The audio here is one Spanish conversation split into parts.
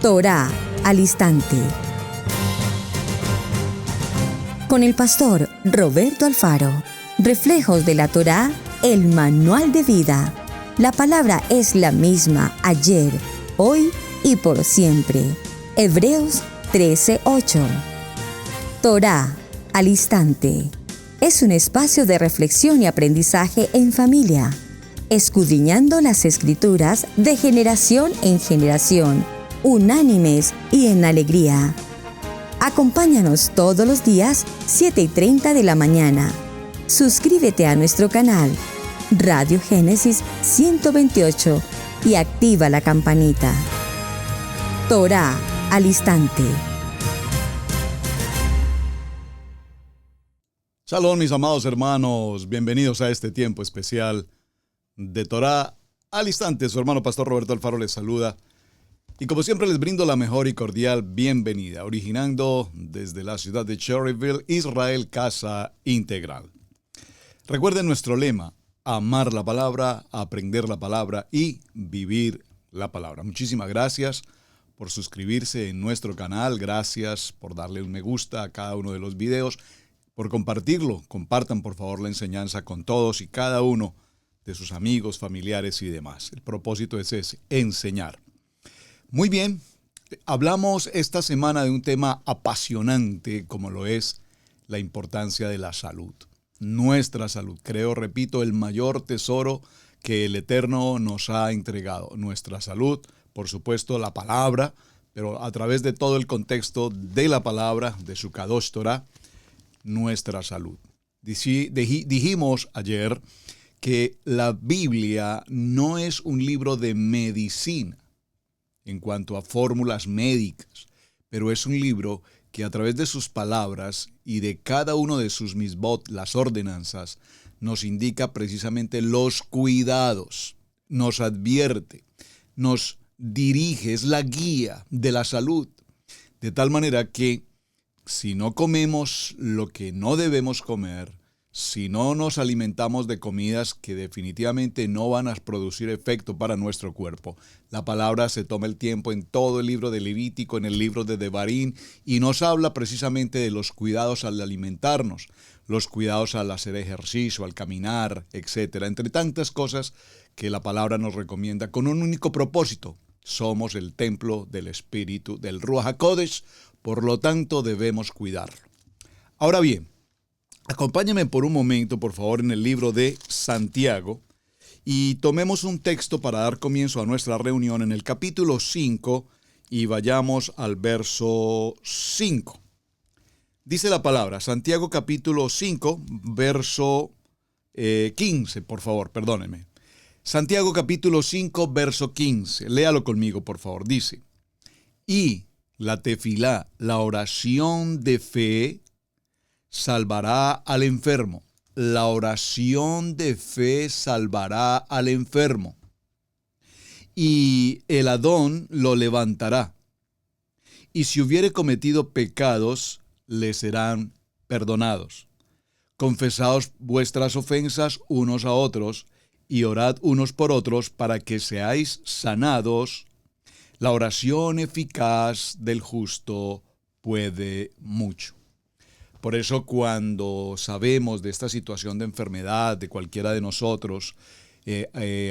Torá al instante. Con el pastor Roberto Alfaro. Reflejos de la Torá, el manual de vida. La palabra es la misma ayer, hoy y por siempre. Hebreos 13:8. Torá al instante. Es un espacio de reflexión y aprendizaje en familia, escudriñando las Escrituras de generación en generación, unánimes y en alegría. Acompáñanos todos los días, 7:30 de la mañana. Suscríbete a nuestro canal, Radio Génesis 128, y activa la campanita. Torá al instante. Shalom, mis amados hermanos. Bienvenidos a este tiempo especial de Torá al instante. Su hermano pastor Roberto Alfaro les saluda. Y como siempre les brindo la mejor y cordial bienvenida, originando desde la ciudad de Cherryville, Israel, Casa Integral. Recuerden nuestro lema: amar la palabra, aprender la palabra y vivir la palabra. Muchísimas gracias por suscribirse en nuestro canal, gracias por darle un me gusta a cada uno de los videos, por compartirlo. Compartan por favor la enseñanza con todos y cada uno de sus amigos, familiares y demás. El propósito es ese: enseñar. Muy bien, hablamos esta semana de un tema apasionante como lo es la importancia de la salud. Nuestra salud, repito, el mayor tesoro que el Eterno nos ha entregado. Nuestra salud, por supuesto, la palabra, pero a través de todo el contexto de la palabra, de su Kadosh Torah, nuestra salud. Dijimos ayer que la Biblia no es un libro de medicina en cuanto a fórmulas médicas, pero es un libro que a través de sus palabras y de cada uno de sus misbot, las ordenanzas, nos indica precisamente los cuidados, nos advierte, nos dirige, es la guía de la salud. De tal manera que si no comemos lo que no debemos comer, si no nos alimentamos de comidas que definitivamente no van a producir efecto para nuestro cuerpo, la palabra se toma el tiempo en todo el libro de Levítico, en el libro de Devarim, y nos habla precisamente de los cuidados al alimentarnos, los cuidados al hacer ejercicio, al caminar, etc. Entre tantas cosas que la palabra nos recomienda con un único propósito: somos el templo del Espíritu, del Ruach HaKodesh, por lo tanto debemos cuidarlo. Ahora bien, acompáñame por un momento, por favor, en el libro de Santiago y tomemos un texto para dar comienzo a nuestra reunión en el capítulo 5 y vayamos al verso 5. Dice la palabra, Santiago capítulo 5, verso 15, por favor, perdónenme. Santiago capítulo 5, verso 15. Léalo conmigo, por favor. Dice: y la tefilá, la oración de fe, salvará al enfermo. La oración de fe salvará al enfermo. Y el Adón lo levantará. Y si hubiere cometido pecados, le serán perdonados. Confesaos vuestras ofensas unos a otros, y orad unos por otros para que seáis sanados. La oración eficaz del justo puede mucho. Por eso cuando sabemos de esta situación de enfermedad de cualquiera de nosotros,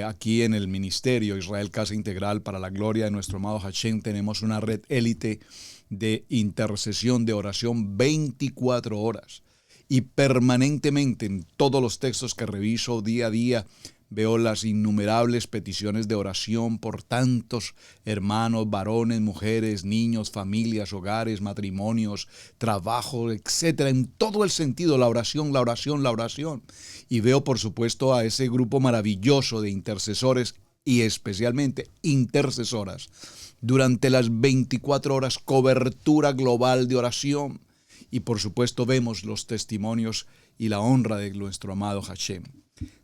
aquí en el ministerio Israel Casa Integral, para la gloria de nuestro amado Hashem, tenemos una red élite de intercesión, de oración 24 horas. Y permanentemente en todos los textos que reviso día a día, veo las innumerables peticiones de oración por tantos hermanos, varones, mujeres, niños, familias, hogares, matrimonios, trabajo, etcétera. En todo el sentido, la oración, la oración, la oración. Y veo, por supuesto, a ese grupo maravilloso de intercesores y especialmente intercesoras. Durante las 24 horas, cobertura global de oración. Y por supuesto, vemos los testimonios y la honra de nuestro amado Hashem.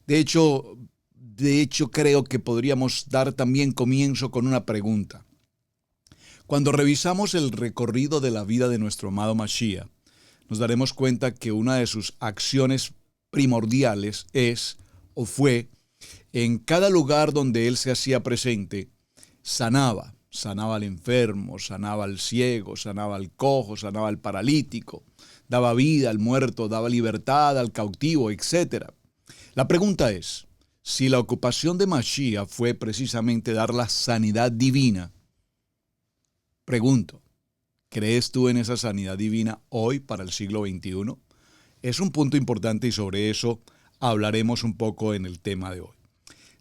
De hecho, creo que podríamos dar también comienzo con una pregunta. Cuando revisamos el recorrido de la vida de nuestro amado Mashiach, nos daremos cuenta que una de sus acciones primordiales es, o fue, en cada lugar donde él se hacía presente, sanaba, sanaba al enfermo, sanaba al ciego, sanaba al cojo, sanaba al paralítico, daba vida al muerto, daba libertad al cautivo, etc. La pregunta es, si la ocupación de Mashiach fue precisamente dar la sanidad divina, pregunto, ¿crees tú en esa sanidad divina hoy para el siglo XXI? Es un punto importante y sobre eso hablaremos un poco en el tema de hoy.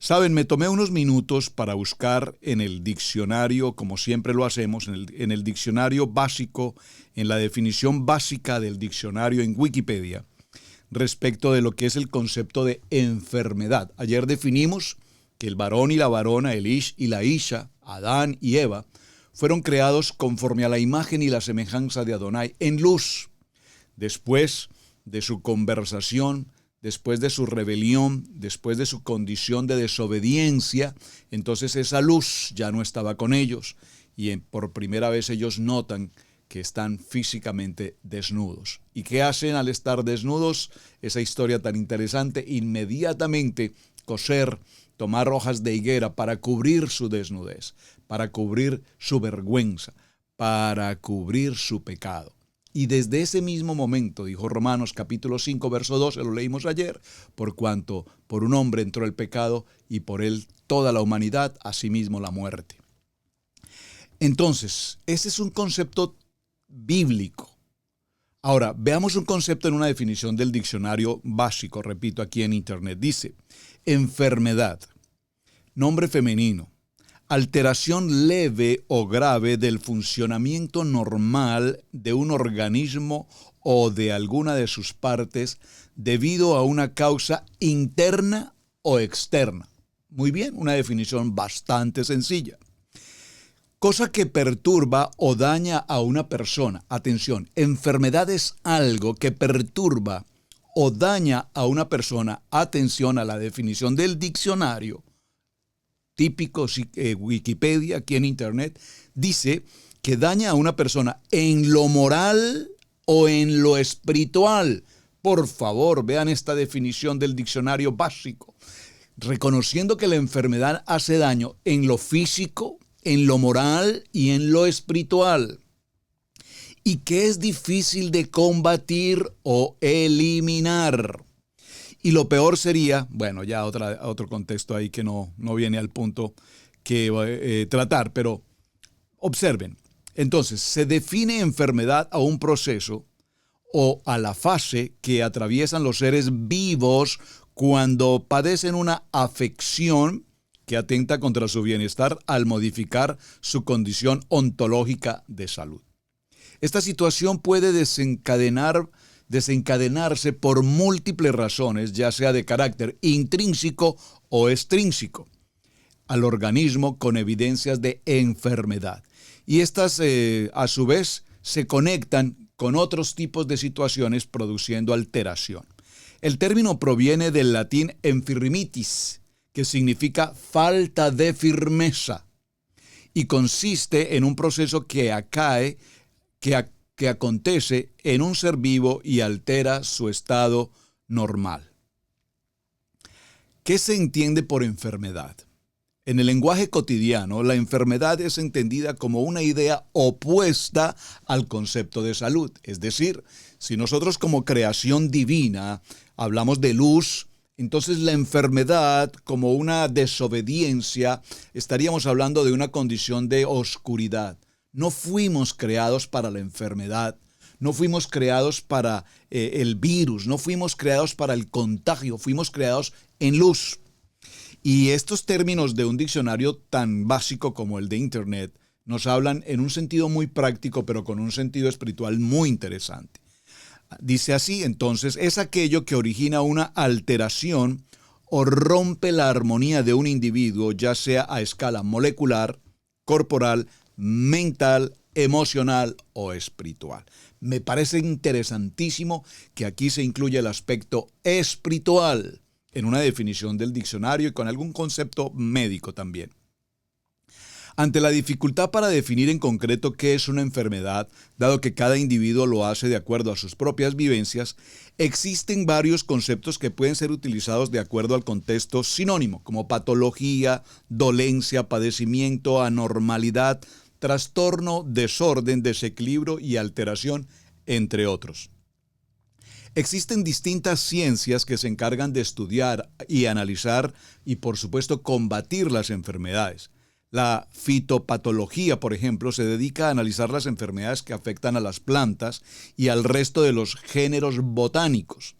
Saben, me tomé unos minutos para buscar en el diccionario, como siempre lo hacemos, en el diccionario básico, en la definición básica del diccionario en Wikipedia, respecto de lo que es el concepto de enfermedad. Ayer definimos que el varón y la varona, el ish y la isha, Adán y Eva, fueron creados conforme a la imagen y la semejanza de Adonai en luz. Después de su conversación, después de su rebelión, después de su condición de desobediencia, entonces esa luz ya no estaba con ellos y por primera vez ellos notan que están físicamente desnudos. ¿Y qué hacen al estar desnudos? Esa historia tan interesante, inmediatamente coser, tomar hojas de higuera para cubrir su desnudez, para cubrir su vergüenza, para cubrir su pecado. Y desde ese mismo momento, dijo Romanos capítulo 5, verso 12, lo leímos ayer, por cuanto por un hombre entró el pecado y por él toda la humanidad, asimismo la muerte. Entonces, ese es un concepto bíblico. Ahora, veamos un concepto en una definición del diccionario básico, repito, aquí en internet. Dice, enfermedad, nombre femenino, alteración leve o grave del funcionamiento normal de un organismo o de alguna de sus partes debido a una causa interna o externa. Muy bien, una definición bastante sencilla. Cosa que perturba o daña a una persona. Atención, enfermedad es algo que perturba o daña a una persona. Atención a la definición del diccionario típico Wikipedia, aquí en internet, dice que daña a una persona en lo moral o en lo espiritual. Por favor, vean esta definición del diccionario básico. Reconociendo que la enfermedad hace daño en lo físico, en lo moral y en lo espiritual. Y que es difícil de combatir o eliminar. Y lo peor sería, bueno, ya otro contexto ahí que no viene al punto que tratar, pero observen. Entonces, se define enfermedad a un proceso o a la fase que atraviesan los seres vivos cuando padecen una afección que atenta contra su bienestar al modificar su condición ontológica de salud. Esta situación puede desencadenarse por múltiples razones, ya sea de carácter intrínseco o extrínseco, al organismo con evidencias de enfermedad. Y estas, a su vez, se conectan con otros tipos de situaciones produciendo alteración. El término proviene del latín infirmitis, que significa falta de firmeza, y consiste en un proceso que acontece en un ser vivo y altera su estado normal. ¿Qué se entiende por enfermedad? En el lenguaje cotidiano, la enfermedad es entendida como una idea opuesta al concepto de salud. Es decir, si nosotros como creación divina hablamos de luz, entonces la enfermedad como una desobediencia, estaríamos hablando de una condición de oscuridad. No fuimos creados para la enfermedad, no fuimos creados para el virus, no fuimos creados para el contagio, fuimos creados en luz. Y estos términos de un diccionario tan básico como el de internet nos hablan en un sentido muy práctico, pero con un sentido espiritual muy interesante. Dice así, entonces, es aquello que origina una alteración o rompe la armonía de un individuo, ya sea a escala molecular, corporal, mental, emocional o espiritual. Me parece interesantísimo que aquí se incluya el aspecto espiritual en una definición del diccionario y con algún concepto médico también. Ante la dificultad para definir en concreto qué es una enfermedad, dado que cada individuo lo hace de acuerdo a sus propias vivencias, existen varios conceptos que pueden ser utilizados de acuerdo al contexto sinónimo, como patología, dolencia, padecimiento, anormalidad, trastorno, desorden, desequilibrio y alteración, entre otros. Existen distintas ciencias que se encargan de estudiar y analizar y, por supuesto, combatir las enfermedades. La fitopatología, por ejemplo, se dedica a analizar las enfermedades que afectan a las plantas y al resto de los géneros botánicos.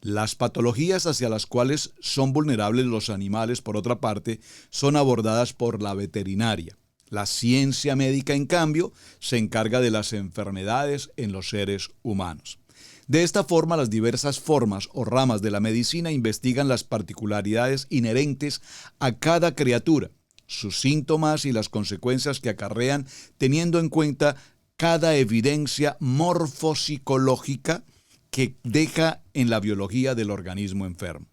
Las patologías hacia las cuales son vulnerables los animales, por otra parte, son abordadas por la veterinaria. La ciencia médica, en cambio, se encarga de las enfermedades en los seres humanos. De esta forma, las diversas formas o ramas de la medicina investigan las particularidades inherentes a cada criatura, sus síntomas y las consecuencias que acarrean, teniendo en cuenta cada evidencia morfopsicológica que deja en la biología del organismo enfermo.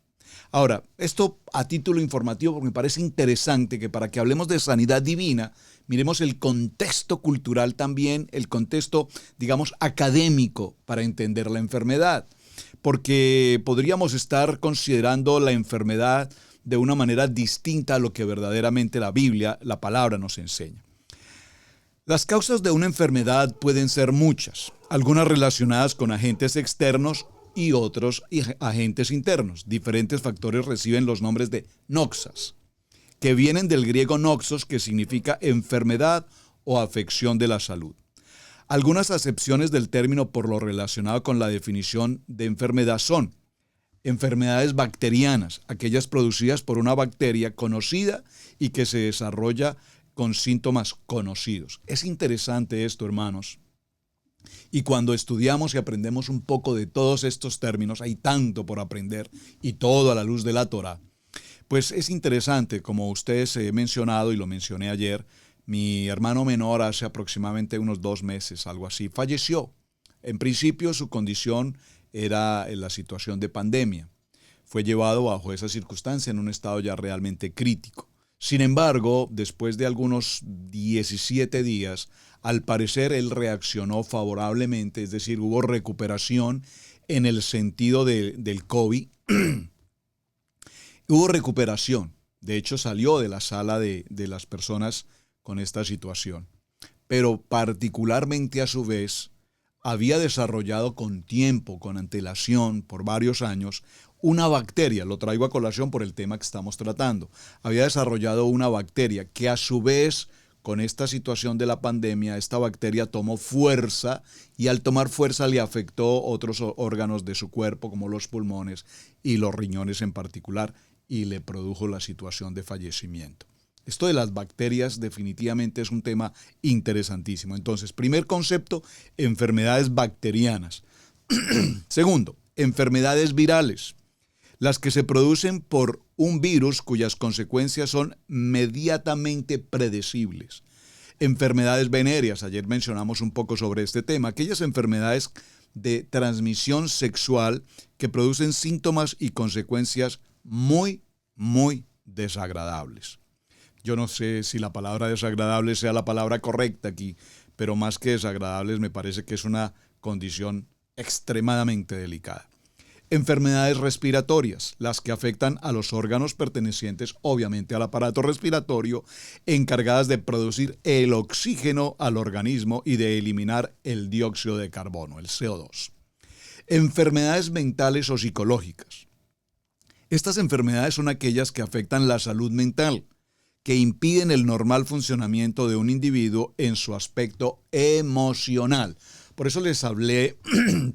Ahora, esto a título informativo, porque me parece interesante que para que hablemos de sanidad divina, miremos el contexto cultural también, el contexto, digamos, académico para entender la enfermedad, porque podríamos estar considerando la enfermedad de una manera distinta a lo que verdaderamente la Biblia, la palabra, nos enseña. Las causas de una enfermedad pueden ser muchas, algunas relacionadas con agentes externos y otros agentes internos. Diferentes factores reciben los nombres de noxas, que vienen del griego noxos, que significa enfermedad o afección de la salud. Algunas acepciones del término por lo relacionado con la definición de enfermedad son enfermedades bacterianas, aquellas producidas por una bacteria conocida y que se desarrolla con síntomas conocidos. Es interesante esto, hermanos. Y cuando estudiamos y aprendemos un poco de todos estos términos, hay tanto por aprender y todo a la luz de la Torá. Pues es interesante, como ustedes he mencionado y lo mencioné ayer, mi hermano menor hace aproximadamente unos 2 meses, algo así, falleció. En principio su condición era en la situación de pandemia. Fue llevado bajo esa circunstancia en un estado ya realmente crítico. Sin embargo, después de algunos 17 días, al parecer él reaccionó favorablemente, es decir, hubo recuperación en el sentido del COVID. Hubo recuperación. De hecho, salió de la sala de las personas con esta situación. Pero particularmente a su vez, había desarrollado con tiempo, con antelación, por varios años, una bacteria, lo traigo a colación por el tema que estamos tratando, había desarrollado una bacteria que a su vez, con esta situación de la pandemia, esta bacteria tomó fuerza y al tomar fuerza le afectó otros órganos de su cuerpo, como los pulmones y los riñones en particular, y le produjo la situación de fallecimiento. Esto de las bacterias definitivamente es un tema interesantísimo. Entonces, primer concepto, enfermedades bacterianas. Segundo, enfermedades virales, las que se producen por un virus cuyas consecuencias son inmediatamente predecibles. Enfermedades venéreas, ayer mencionamos un poco sobre este tema, aquellas enfermedades de transmisión sexual que producen síntomas y consecuencias muy, muy desagradables. Yo no sé si la palabra desagradable sea la palabra correcta aquí, pero más que desagradables me parece que es una condición extremadamente delicada. Enfermedades respiratorias, las que afectan a los órganos pertenecientes obviamente al aparato respiratorio, encargadas de producir el oxígeno al organismo y de eliminar el dióxido de carbono, el CO2. Enfermedades mentales o psicológicas. Estas enfermedades son aquellas que afectan la salud mental, que impiden el normal funcionamiento de un individuo en su aspecto emocional. Por eso les hablé,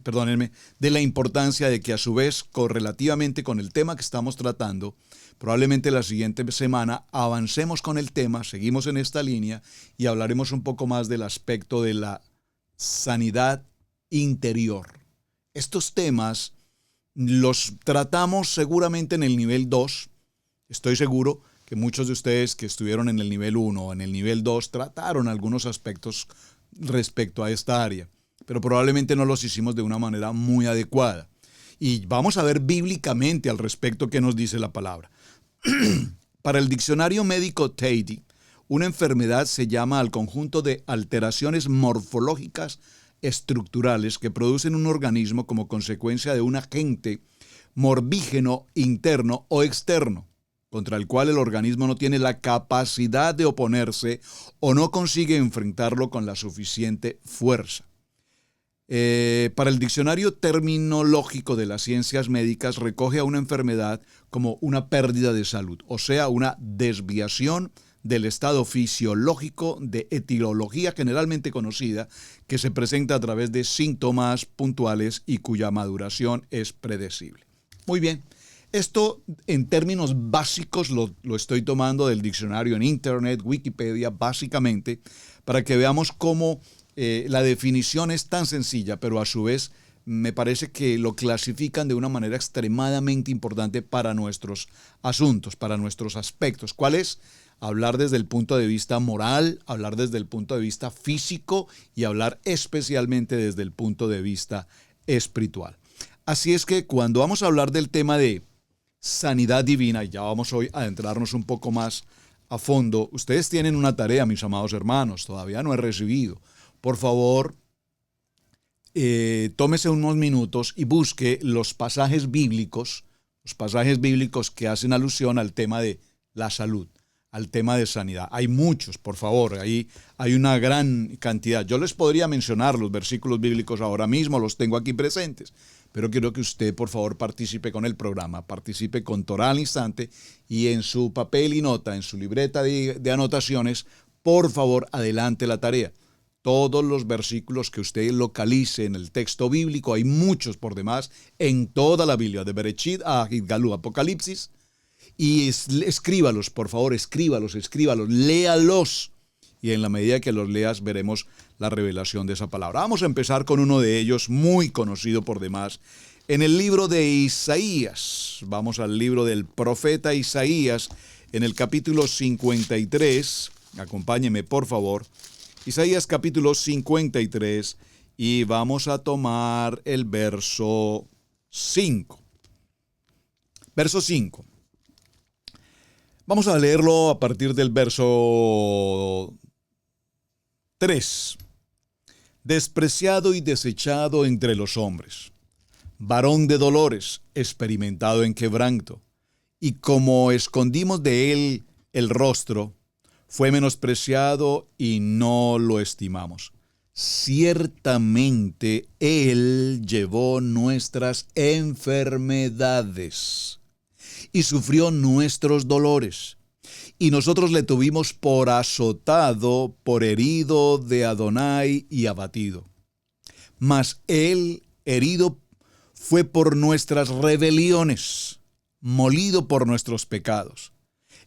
perdónenme, de la importancia de que a su vez, correlativamente con el tema que estamos tratando, probablemente la siguiente semana avancemos con el tema, seguimos en esta línea y hablaremos un poco más del aspecto de la sanidad interior. Estos temas los tratamos seguramente en el nivel 2, estoy seguro que muchos de ustedes que estuvieron en el nivel 1 o en el nivel 2 trataron algunos aspectos respecto a esta área, pero probablemente no los hicimos de una manera muy adecuada. Y vamos a ver bíblicamente al respecto qué nos dice la palabra. Para el diccionario médico Teidi, una enfermedad se llama al conjunto de alteraciones morfológicas estructurales que producen un organismo como consecuencia de un agente morbígeno interno o externo, contra el cual el organismo no tiene la capacidad de oponerse o no consigue enfrentarlo con la suficiente fuerza. Para el diccionario terminológico de las ciencias médicas, recoge a una enfermedad como una pérdida de salud, o sea, una desviación del estado fisiológico de etiología generalmente conocida que se presenta a través de síntomas puntuales y cuya maduración es predecible. Muy bien, esto en términos básicos lo estoy tomando del diccionario en Internet, Wikipedia, básicamente, para que veamos cómo la definición es tan sencilla, pero a su vez me parece que lo clasifican de una manera extremadamente importante para nuestros asuntos, para nuestros aspectos. ¿Cuál es? Hablar desde el punto de vista moral, hablar desde el punto de vista físico y hablar especialmente desde el punto de vista espiritual. Así es que cuando vamos a hablar del tema de sanidad divina, y ya vamos hoy a adentrarnos un poco más a fondo, ustedes tienen una tarea, mis amados hermanos, todavía no he recibido. Por favor, tómese unos minutos y busque los pasajes bíblicos que hacen alusión al tema de la salud, al tema de sanidad. Hay muchos, por favor, ahí hay una gran cantidad. Yo les podría mencionar los versículos bíblicos ahora mismo, los tengo aquí presentes, pero quiero que usted, por favor, participe con el programa, participe con Torá al instante y en su papel y nota, en su libreta de anotaciones, por favor, adelante la tarea. Todos los versículos que usted localice en el texto bíblico, hay muchos por demás, en toda la Biblia, de Berechit a Galú, Apocalipsis, y escríbalos, por favor, escríbalos, léalos, y en la medida que los leas veremos la revelación de esa palabra. Vamos a empezar con uno de ellos, muy conocido por demás, en el libro de Isaías. Vamos al libro del profeta Isaías, en el capítulo 53, acompáñeme por favor, Isaías capítulo 53, y vamos a tomar el verso 5. Verso 5. Vamos a leerlo a partir del verso 3. Despreciado y desechado entre los hombres, varón de dolores, experimentado en quebranto, y como escondimos de él el rostro, fue menospreciado y no lo estimamos. Ciertamente él llevó nuestras enfermedades y sufrió nuestros dolores, y nosotros le tuvimos por azotado, por herido de Adonai y abatido. Mas él herido fue por nuestras rebeliones, molido por nuestros pecados.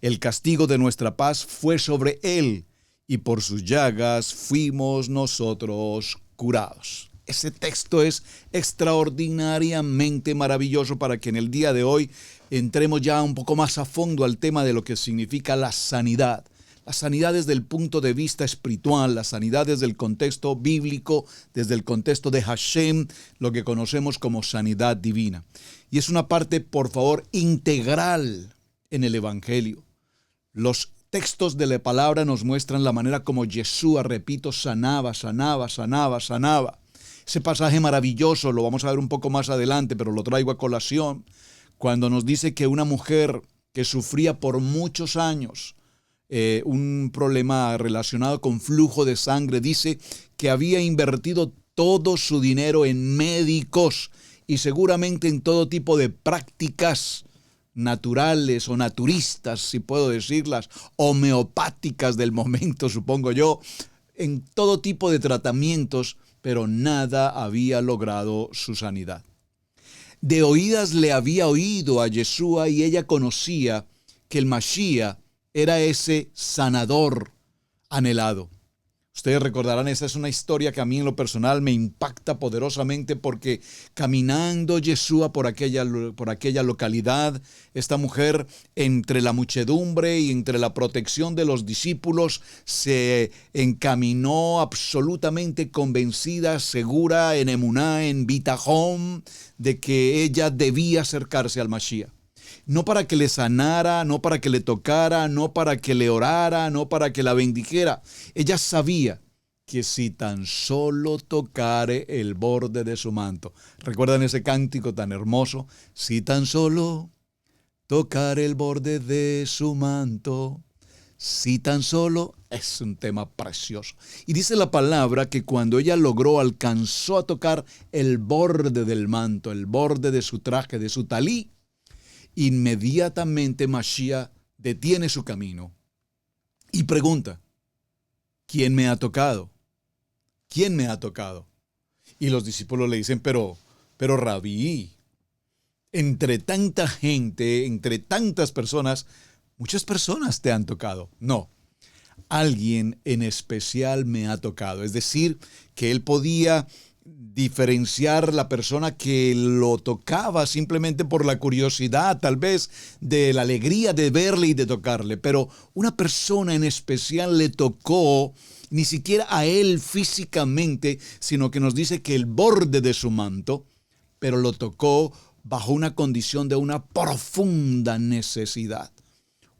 El castigo de nuestra paz fue sobre él, y por sus llagas fuimos nosotros curados. Ese texto es extraordinariamente maravilloso para que en el día de hoy entremos ya un poco más a fondo al tema de lo que significa la sanidad. La sanidad desde el punto de vista espiritual, la sanidad desde el contexto bíblico, desde el contexto de Hashem, lo que conocemos como sanidad divina. Y es una parte, por favor, integral en el Evangelio. Los textos de la palabra nos muestran la manera como Yeshua, repito, sanaba. Ese pasaje maravilloso lo vamos a ver un poco más adelante, pero lo traigo a colación, cuando nos dice que una mujer que sufría por muchos años un problema relacionado con flujo de sangre, dice que había invertido todo su dinero en médicos y seguramente en todo tipo de prácticas naturales o naturistas, si puedo decirlas, homeopáticas del momento, supongo yo, en todo tipo de tratamientos, pero nada había logrado su sanidad. De oídas le había oído a Yeshua y ella conocía que el Mashiach era ese sanador anhelado. Ustedes recordarán, esa es una historia que a mí en lo personal me impacta poderosamente porque caminando Yeshua por aquella localidad, esta mujer entre la muchedumbre y entre la protección de los discípulos se encaminó absolutamente convencida, segura, en emuná, en bitajón, de que ella debía acercarse al Mashiach. No para que le sanara, no para que le tocara, no para que le orara, no para que la bendijera. Ella sabía que si tan solo tocare el borde de su manto. ¿Recuerdan ese cántico tan hermoso? Si tan solo tocare el borde de su manto. Si tan solo, es un tema precioso. Y dice la palabra que cuando ella alcanzó a tocar el borde del manto, el borde de su traje, de su talí, inmediatamente Mashiach detiene su camino y pregunta, ¿quién me ha tocado? ¿Quién me ha tocado? Y los discípulos le dicen, pero Rabí, entre tanta gente, entre tantas personas, muchas personas te han tocado. No, alguien en especial me ha tocado. Es decir, que él podía diferenciar la persona que lo tocaba simplemente por la curiosidad, tal vez de la alegría de verle y de tocarle. Pero una persona en especial le tocó, ni siquiera a él físicamente, sino que nos dice que el borde de su manto, pero lo tocó bajo una condición de una profunda necesidad.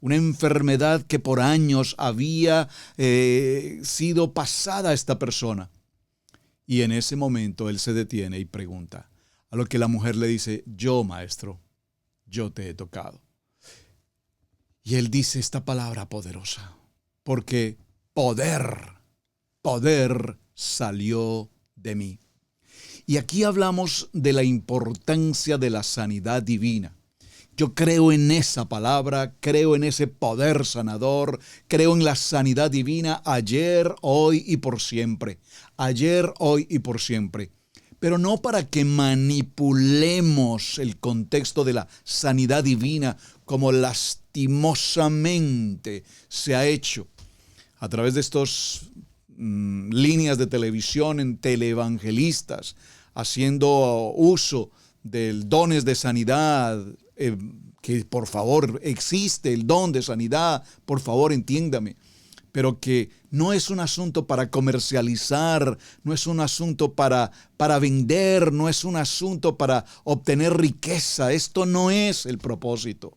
Una enfermedad que por años había sido pasada a esta persona. Y en ese momento él se detiene y pregunta, a lo que la mujer le dice, yo, maestro, yo te he tocado. Y él dice esta palabra poderosa, porque poder salió de mí. Y aquí hablamos de la importancia de la sanidad divina. Yo creo en esa palabra, creo en ese poder sanador, creo en la sanidad divina ayer, hoy y por siempre. Ayer, hoy y por siempre. Pero no para que manipulemos el contexto de la sanidad divina como lastimosamente se ha hecho a través de estos líneas de televisión en teleevangelistas, haciendo uso de dones de sanidad, que por favor existe el don de sanidad, por favor entiéndame, pero que no es un asunto para comercializar, no es un asunto para vender, no es un asunto para obtener riqueza. Esto no es el propósito.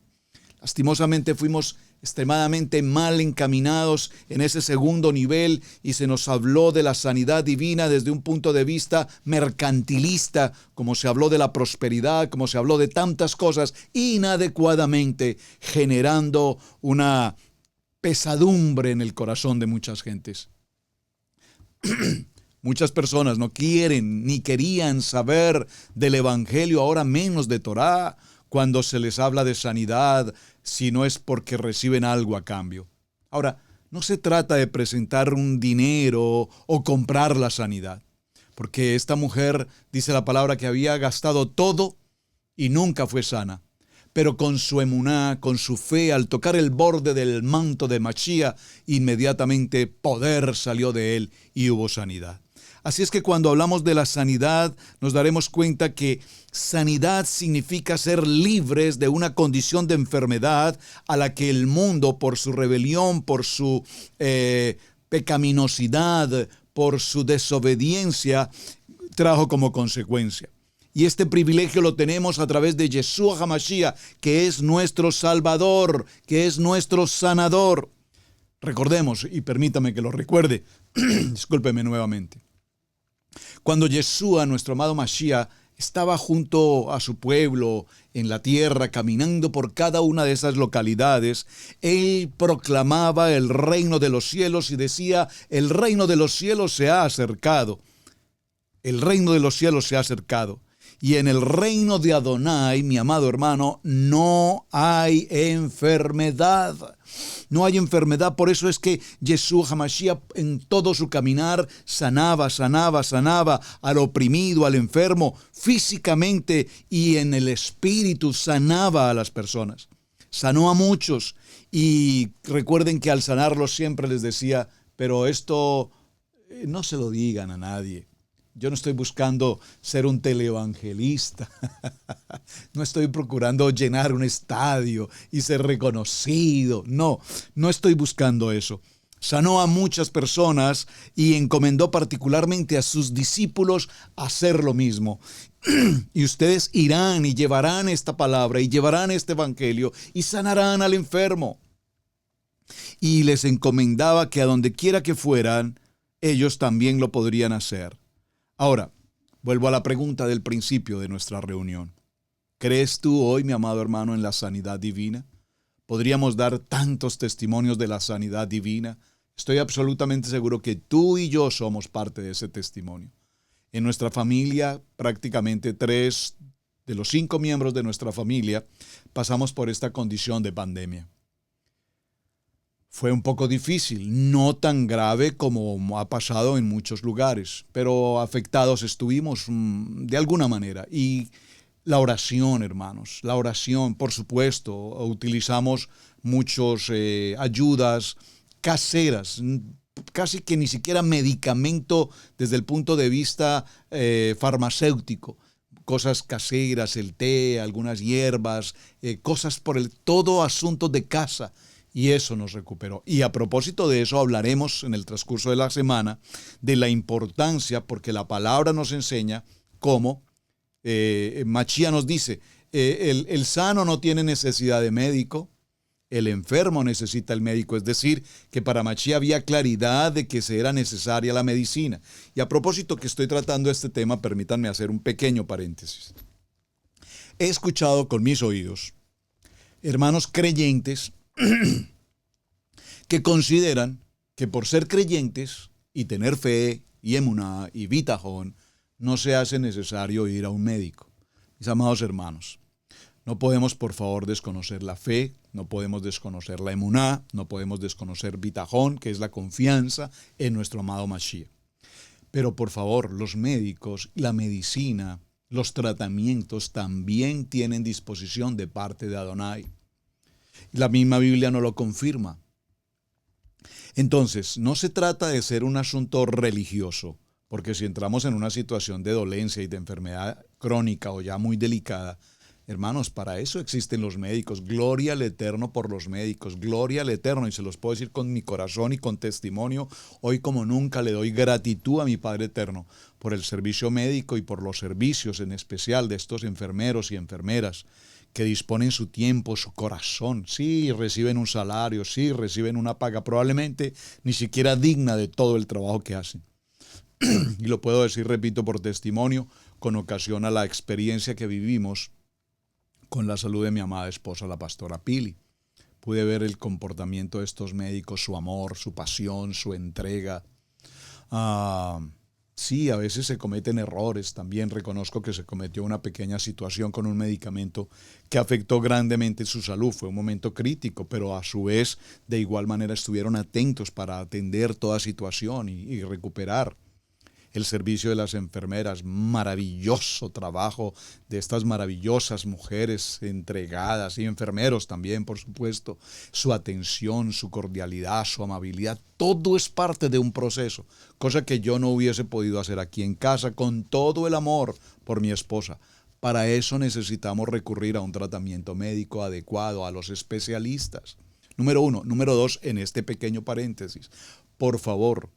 Lastimosamente fuimos extremadamente mal encaminados en ese segundo nivel y se nos habló de la sanidad divina desde un punto de vista mercantilista, como se habló de la prosperidad, como se habló de tantas cosas inadecuadamente, generando una pesadumbre en el corazón de muchas gentes. Muchas personas no quieren ni querían saber del evangelio, ahora menos de Torá, cuando se les habla de sanidad, si no es porque reciben algo a cambio. Ahora, no se trata de presentar un dinero o comprar la sanidad, porque esta mujer, dice la palabra, que había gastado todo y nunca fue sana. Pero con su emuná, con su fe, al tocar el borde del manto de Mashiach, inmediatamente poder salió de él y hubo sanidad. Así es que cuando hablamos de la sanidad, nos daremos cuenta que sanidad significa ser libres de una condición de enfermedad a la que el mundo, por su rebelión, por su pecaminosidad, por su desobediencia, trajo como consecuencia. Y este privilegio lo tenemos a través de Yeshua HaMashiach, que es nuestro Salvador, que es nuestro sanador. Recordemos, y permítame que lo recuerde, discúlpeme nuevamente. Cuando Yeshua, nuestro amado Mashiach, estaba junto a su pueblo en la tierra, caminando por cada una de esas localidades, él proclamaba el reino de los cielos y decía, el reino de los cielos se ha acercado. El reino de los cielos se ha acercado. Y en el reino de Adonai, mi amado hermano, no hay enfermedad. No hay enfermedad, por eso es que Yeshua HaMashiach en todo su caminar sanaba al oprimido, al enfermo, físicamente y en el espíritu sanaba a las personas. Sanó a muchos y recuerden que al sanarlos siempre les decía, pero esto no se lo digan a nadie. Yo no estoy buscando ser un teleevangelista. No estoy procurando llenar un estadio y ser reconocido. No estoy buscando eso. Sanó a muchas personas y encomendó particularmente a sus discípulos a hacer lo mismo. Y ustedes irán y llevarán esta palabra y llevarán este evangelio y sanarán al enfermo. Y les encomendaba que a donde quiera que fueran, ellos también lo podrían hacer. Ahora, vuelvo a la pregunta del principio de nuestra reunión. ¿Crees tú hoy, mi amado hermano, en la sanidad divina? ¿Podríamos dar tantos testimonios de la sanidad divina? Estoy absolutamente seguro que tú y yo somos parte de ese testimonio. En nuestra familia, prácticamente 3 de los 5 miembros de nuestra familia pasamos por esta condición de pandemia. Fue un poco difícil, no tan grave como ha pasado en muchos lugares, pero afectados estuvimos de alguna manera. Y la oración, hermanos, la oración, por supuesto, utilizamos muchas ayudas caseras, casi que ni siquiera medicamento desde el punto de vista farmacéutico. Cosas caseras, el té, algunas hierbas, cosas todo asuntos de casa. Y eso nos recuperó. Y a propósito de eso hablaremos en el transcurso de la semana de la importancia, porque la palabra nos enseña cómo Machía nos dice, el sano no tiene necesidad de médico, el enfermo necesita el médico. Es decir, que para Machía había claridad de que se era necesaria la medicina. Y a propósito que estoy tratando este tema, permítanme hacer un pequeño paréntesis. He escuchado con mis oídos hermanos creyentes que consideran que por ser creyentes y tener fe y emuná y bitajón, no se hace necesario ir a un médico. Mis amados hermanos, no podemos por favor desconocer la fe, no podemos desconocer la emuná, no podemos desconocer bitajón, que es la confianza en nuestro amado Mashiach. Pero por favor, los médicos, la medicina, los tratamientos también tienen disposición de parte de Adonai. La misma Biblia nos lo confirma. Entonces, no se trata de ser un asunto religioso, porque si entramos en una situación de dolencia y de enfermedad crónica o ya muy delicada, hermanos, para eso existen los médicos. Gloria al Eterno por los médicos, gloria al Eterno, y se los puedo decir con mi corazón y con testimonio. Hoy como nunca le doy gratitud a mi Padre Eterno por el servicio médico y por los servicios en especial de estos enfermeros y enfermeras que disponen su tiempo, su corazón. Sí, reciben un salario, sí, reciben una paga, probablemente ni siquiera digna de todo el trabajo que hacen. Y lo puedo decir, repito, por testimonio, con ocasión a la experiencia que vivimos con la salud de mi amada esposa, la pastora Pili. Pude ver el comportamiento de estos médicos, su amor, su pasión, su entrega. Sí, a veces se cometen errores. También reconozco que se cometió una pequeña situación con un medicamento que afectó grandemente su salud. Fue un momento crítico, pero a su vez, de igual manera, estuvieron atentos para atender toda situación y recuperar. El servicio de las enfermeras, maravilloso trabajo de estas maravillosas mujeres entregadas y enfermeros también, por supuesto. Su atención, su cordialidad, su amabilidad, todo es parte de un proceso, cosa que yo no hubiese podido hacer aquí en casa con todo el amor por mi esposa. Para eso necesitamos recurrir a un tratamiento médico adecuado, a los especialistas. Número 1. Número 2, en este pequeño paréntesis. Por favor,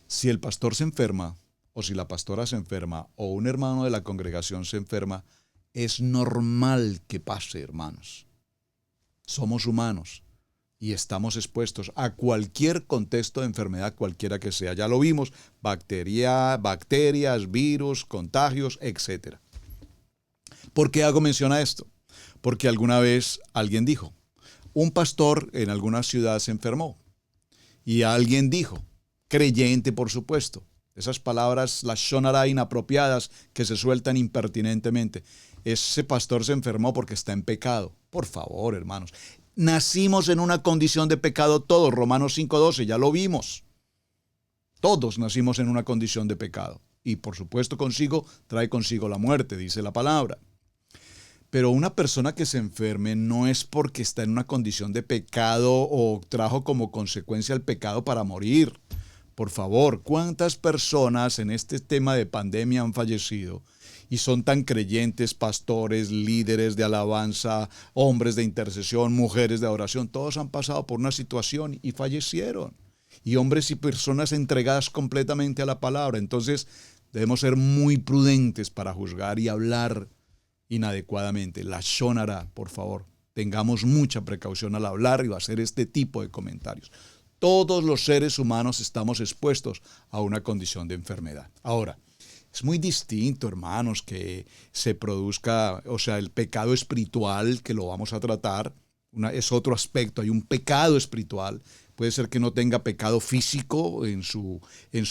si el pastor se enferma, o si la pastora se enferma, o un hermano de la congregación se enferma, es normal que pase, hermanos. Somos humanos y estamos expuestos a cualquier contexto de enfermedad, cualquiera que sea. Ya lo vimos, bacterias, virus, contagios, etc. ¿Por qué hago mención a esto? Porque alguna vez alguien dijo, un pastor en alguna ciudad se enfermó. Y alguien dijo, creyente por supuesto, esas palabras, las shonara inapropiadas que se sueltan impertinentemente. Ese pastor se enfermó porque está en pecado. Por favor, hermanos. Nacimos en una condición de pecado todos. Romanos 5:12, ya lo vimos. Todos nacimos en una condición de pecado. Y por supuesto trae consigo la muerte, dice la palabra. Pero una persona que se enferme no es porque está en una condición de pecado o trajo como consecuencia el pecado para morir. Por favor, ¿cuántas personas en este tema de pandemia han fallecido? Y son tan creyentes, pastores, líderes de alabanza, hombres de intercesión, mujeres de oración. Todos han pasado por una situación y fallecieron. Y hombres y personas entregadas completamente a la palabra. Entonces, Debemos ser muy prudentes para juzgar y hablar inadecuadamente. Lashon hara, por favor, tengamos mucha precaución al hablar y hacer este tipo de comentarios. Todos los seres humanos estamos expuestos a una condición de enfermedad. Ahora, es muy distinto, hermanos, que se produzca, el pecado espiritual, que lo vamos a tratar, es otro aspecto. Hay un pecado espiritual. Puede ser que no tenga pecado físico en su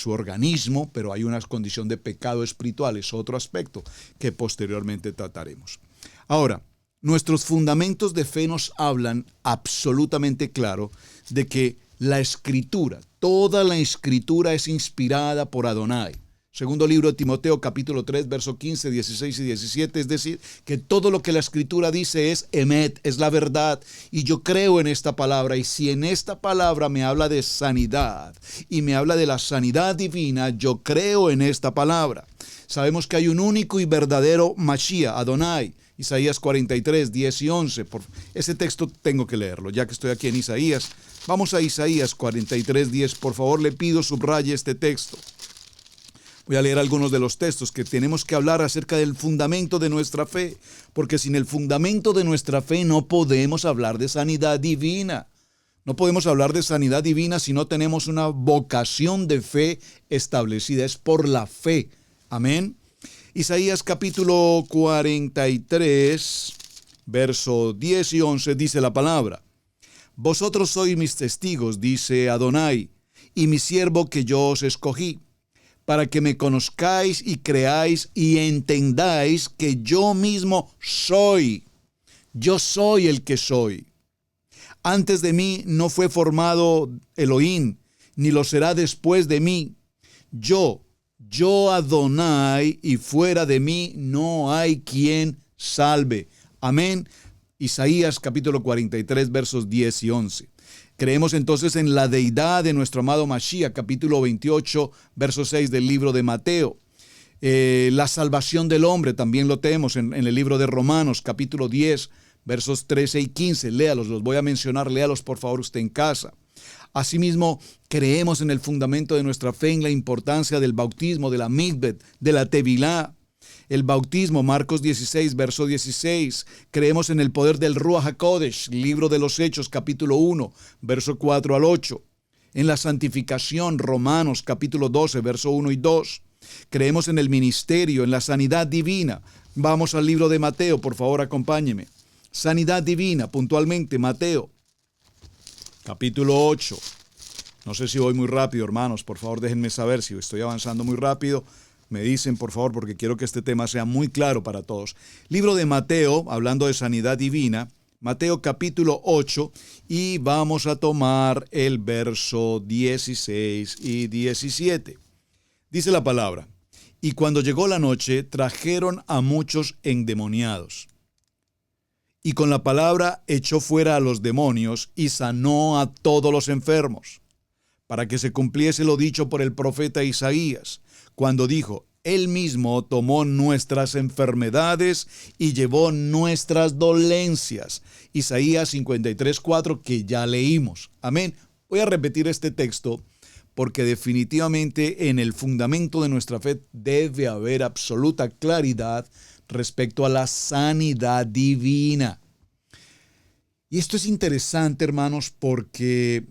organismo, pero hay una condición de pecado espiritual. Es otro aspecto que posteriormente trataremos. Ahora, nuestros fundamentos de fe nos hablan absolutamente claro de que la Escritura, toda la Escritura es inspirada por Adonai. Segundo libro de Timoteo, capítulo 3, verso 15, 16 y 17, es decir, que todo lo que la Escritura dice es emet, es la verdad, y yo creo en esta palabra, y si en esta palabra me habla de sanidad, y me habla de la sanidad divina, yo creo en esta palabra. Sabemos que hay un único y verdadero Mashiach, Adonai, Isaías 43, 10 y 11. Ese texto tengo que leerlo, ya que estoy aquí en Isaías. Vamos a Isaías 43, 10. Por favor, le pido subraye este texto. Voy a leer algunos de los textos que tenemos que hablar acerca del fundamento de nuestra fe, porque sin el fundamento de nuestra fe no podemos hablar de sanidad divina. No podemos hablar de sanidad divina si no tenemos una vocación de fe establecida. Es por la fe. Amén. Isaías capítulo 43, verso 10 y 11 dice la palabra: Vosotros sois mis testigos, dice Adonai, y mi siervo que yo os escogí, para que me conozcáis y creáis y entendáis que yo mismo soy. Yo soy el que soy. Antes de mí no fue formado Elohim, ni lo será después de mí. Yo Adonai, y fuera de mí no hay quien salve. Amén. Isaías capítulo 43, versos 10 y 11. Creemos entonces en la deidad de nuestro amado Mashiach, capítulo 28, verso 6 del libro de Mateo. La salvación del hombre también lo tenemos en el libro de Romanos, capítulo 10, versos 13 y 15. Léalos, los voy a mencionar, léalos por favor usted en casa. Asimismo, creemos en el fundamento de nuestra fe, en la importancia del bautismo, de la mikvet, de la tevilá. El bautismo, Marcos 16, verso 16. Creemos en el poder del Ruach HaKodesh, libro de los Hechos, capítulo 1, verso 4 al 8. En la santificación, Romanos, capítulo 12, verso 1 y 2. Creemos en el ministerio, en la sanidad divina. Vamos al libro de Mateo, por favor, acompáñeme. Sanidad divina, puntualmente, Mateo, capítulo 8. No sé si voy muy rápido, hermanos. Por favor, déjenme saber si estoy avanzando muy rápido. Me dicen, por favor, porque quiero que este tema sea muy claro para todos. Libro de Mateo, hablando de sanidad divina, Mateo capítulo 8, y vamos a tomar el verso 16 y 17. Dice la palabra: Y cuando llegó la noche, trajeron a muchos endemoniados. Y con la palabra echó fuera a los demonios y sanó a todos los enfermos, para que se cumpliese lo dicho por el profeta Isaías, cuando dijo: Él mismo tomó nuestras enfermedades y llevó nuestras dolencias. Isaías 53:4, que ya leímos. Amén. Voy a repetir este texto porque definitivamente en el fundamento de nuestra fe debe haber absoluta claridad respecto a la sanidad divina. Y esto es interesante, hermanos, porque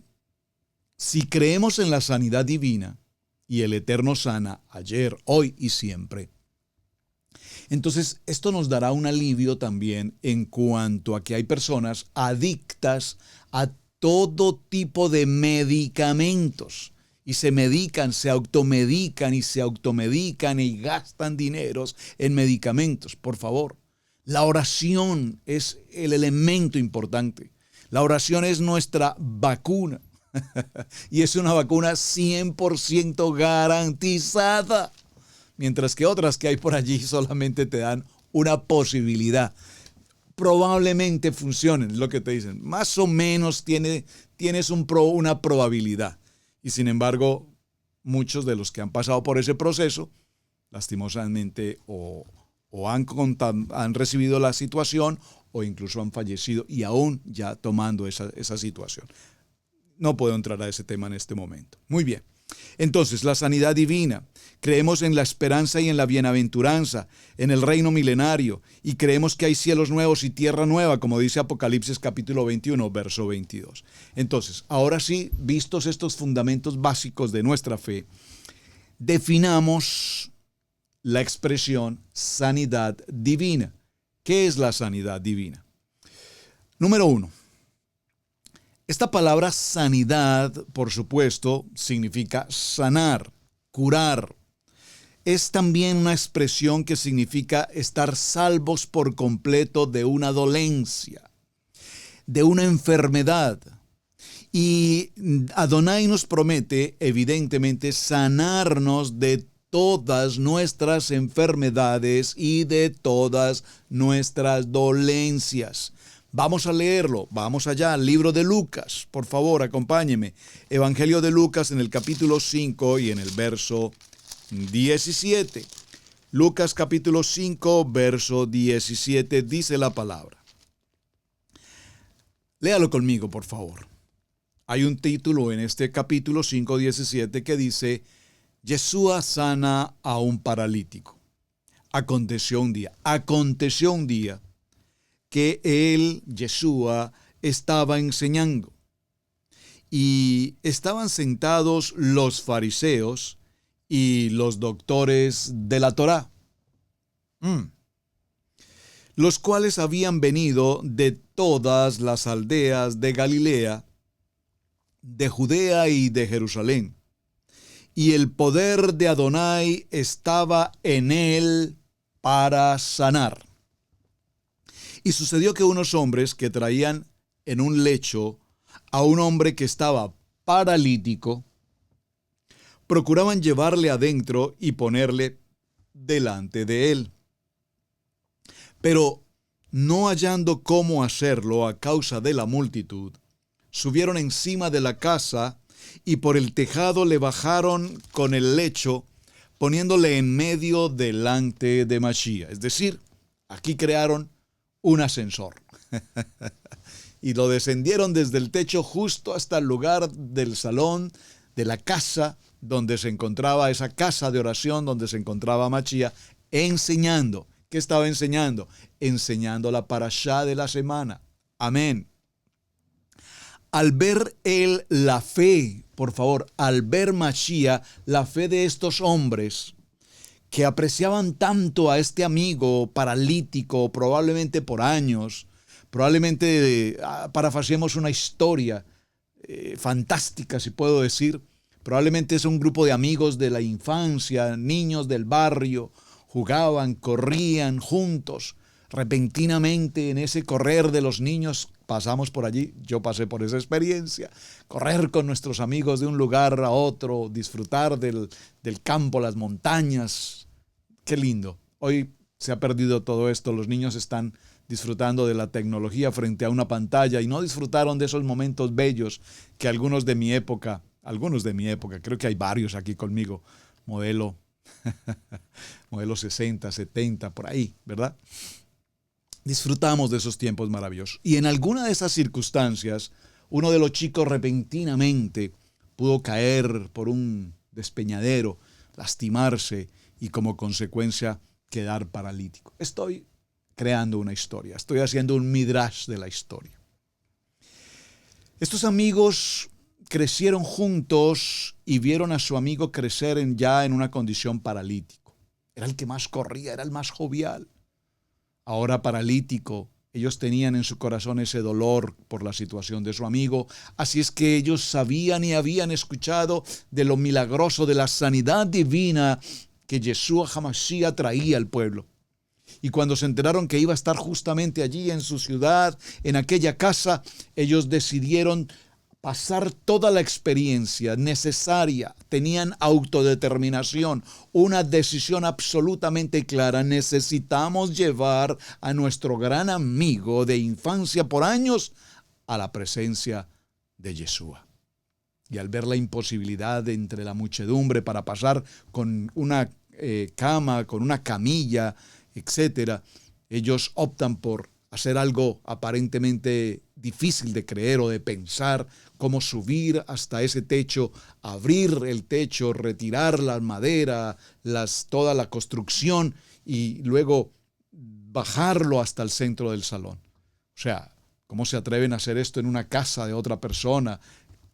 si creemos en la sanidad divina, y el Eterno sana ayer, hoy y siempre, entonces esto nos dará un alivio también en cuanto a que hay personas adictas a todo tipo de medicamentos. Y se medican, se automedican y gastan dineros en medicamentos. Por favor, la oración es el elemento importante. La oración es nuestra vacuna. Y es una vacuna 100% garantizada. Mientras que otras que hay por allí solamente te dan una posibilidad. Probablemente funcionen, es lo que te dicen. Más o menos tienes una probabilidad. Y sin embargo, muchos de los que han pasado por ese proceso, lastimosamente, o han recibido la situación, o incluso han fallecido, y aún ya tomando esa situación. No puedo entrar a ese tema en este momento. Muy bien. Entonces, la sanidad divina. Creemos en la esperanza y en la bienaventuranza, en el reino milenario, y creemos que hay cielos nuevos y tierra nueva, como dice Apocalipsis capítulo 21, verso 22. Entonces, ahora sí, vistos estos fundamentos básicos de nuestra fe, definamos la expresión sanidad divina. ¿Qué es la sanidad divina? Número 1. Esta palabra sanidad, por supuesto, significa sanar, curar. Es también una expresión que significa estar salvos por completo de una dolencia, de una enfermedad. Y Adonai nos promete, evidentemente, sanarnos de todas nuestras enfermedades y de todas nuestras dolencias. Vamos a leerlo, vamos allá, libro de Lucas, por favor, acompáñeme. Evangelio de Lucas en el capítulo 5 y en el verso 17. Lucas capítulo 5, verso 17, dice la palabra. Léalo conmigo, por favor. Hay un título en este capítulo 5, 17 que dice, Yeshua sana a un paralítico. Aconteció un día que él, Yeshua, estaba enseñando. Y estaban sentados los fariseos y los doctores de la Torá, los cuales habían venido de todas las aldeas de Galilea, de Judea y de Jerusalén. Y el poder de Adonai estaba en él para sanar. Y sucedió que unos hombres que traían en un lecho a un hombre que estaba paralítico, procuraban llevarle adentro y ponerle delante de él. Pero no hallando cómo hacerlo a causa de la multitud, subieron encima de la casa y por el tejado le bajaron con el lecho, poniéndole en medio delante de Mashiach. Es decir, aquí crearon un ascensor. Y lo descendieron desde el techo justo hasta el lugar del salón, de la casa donde se encontraba esa casa de oración, donde se encontraba Mashiach, enseñando. ¿Qué estaba enseñando? Enseñando la parashá de la semana. Amén. Al ver él la fe, por favor, al ver Mashiach, la fe de estos hombres que apreciaban tanto a este amigo paralítico, probablemente por años, probablemente parafraseemos una historia fantástica, si puedo decir, probablemente es un grupo de amigos de la infancia, niños del barrio, jugaban, corrían juntos. Repentinamente en ese correr de los niños pasamos por allí, yo pasé por esa experiencia, correr con nuestros amigos de un lugar a otro, disfrutar del campo, las montañas, qué lindo. Hoy se ha perdido todo esto, los niños están disfrutando de la tecnología frente a una pantalla y no disfrutaron de esos momentos bellos que algunos de mi época, creo que hay varios aquí conmigo, modelo 60, 70, por ahí, ¿verdad? Disfrutamos de esos tiempos maravillosos. Y en alguna de esas circunstancias, uno de los chicos repentinamente pudo caer por un despeñadero, lastimarse y como consecuencia quedar paralítico. Estoy creando una historia, estoy haciendo un midrash de la historia. Estos amigos crecieron juntos y vieron a su amigo crecer ya en una condición paralítico. Era el que más corría, era el más jovial. Ahora paralítico, ellos tenían en su corazón ese dolor por la situación de su amigo, así es que ellos sabían y habían escuchado de lo milagroso, de la sanidad divina que Yeshua HaMashiach traía al pueblo. Y cuando se enteraron que iba a estar justamente allí en su ciudad, en aquella casa, ellos decidieron pasar toda la experiencia necesaria, tenían autodeterminación, una decisión absolutamente clara. Necesitamos llevar a nuestro gran amigo de infancia por años a la presencia de Yeshua. Y al ver la imposibilidad entre la muchedumbre para pasar con una cama, con una camilla, etcétera, ellos optan por hacer algo aparentemente difícil de creer o de pensar, cómo subir hasta ese techo, abrir el techo, retirar la madera, toda la construcción y luego bajarlo hasta el centro del salón. O sea, ¿cómo se atreven a hacer esto en una casa de otra persona?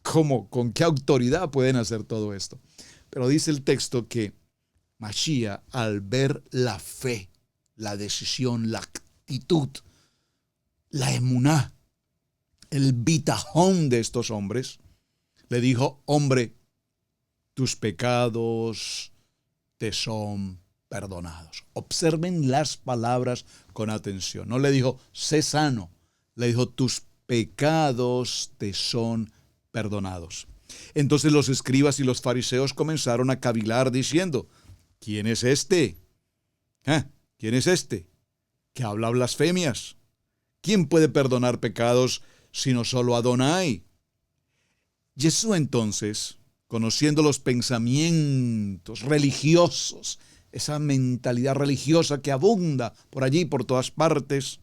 ¿Con qué autoridad pueden hacer todo esto? Pero dice el texto que Mashiach, al ver la fe, la decisión, la actitud, la emuná, el bitajón de estos hombres, le dijo: hombre, tus pecados te son perdonados. Observen las palabras con atención. No le dijo, sé sano. Le dijo, tus pecados te son perdonados. Entonces los escribas y los fariseos comenzaron a cavilar diciendo, ¿quién es este? ¿Quién es este que habla blasfemias? ¿Quién puede perdonar pecados sino solo Adonai? Jesús entonces, conociendo los pensamientos religiosos, esa mentalidad religiosa que abunda por allí, por todas partes,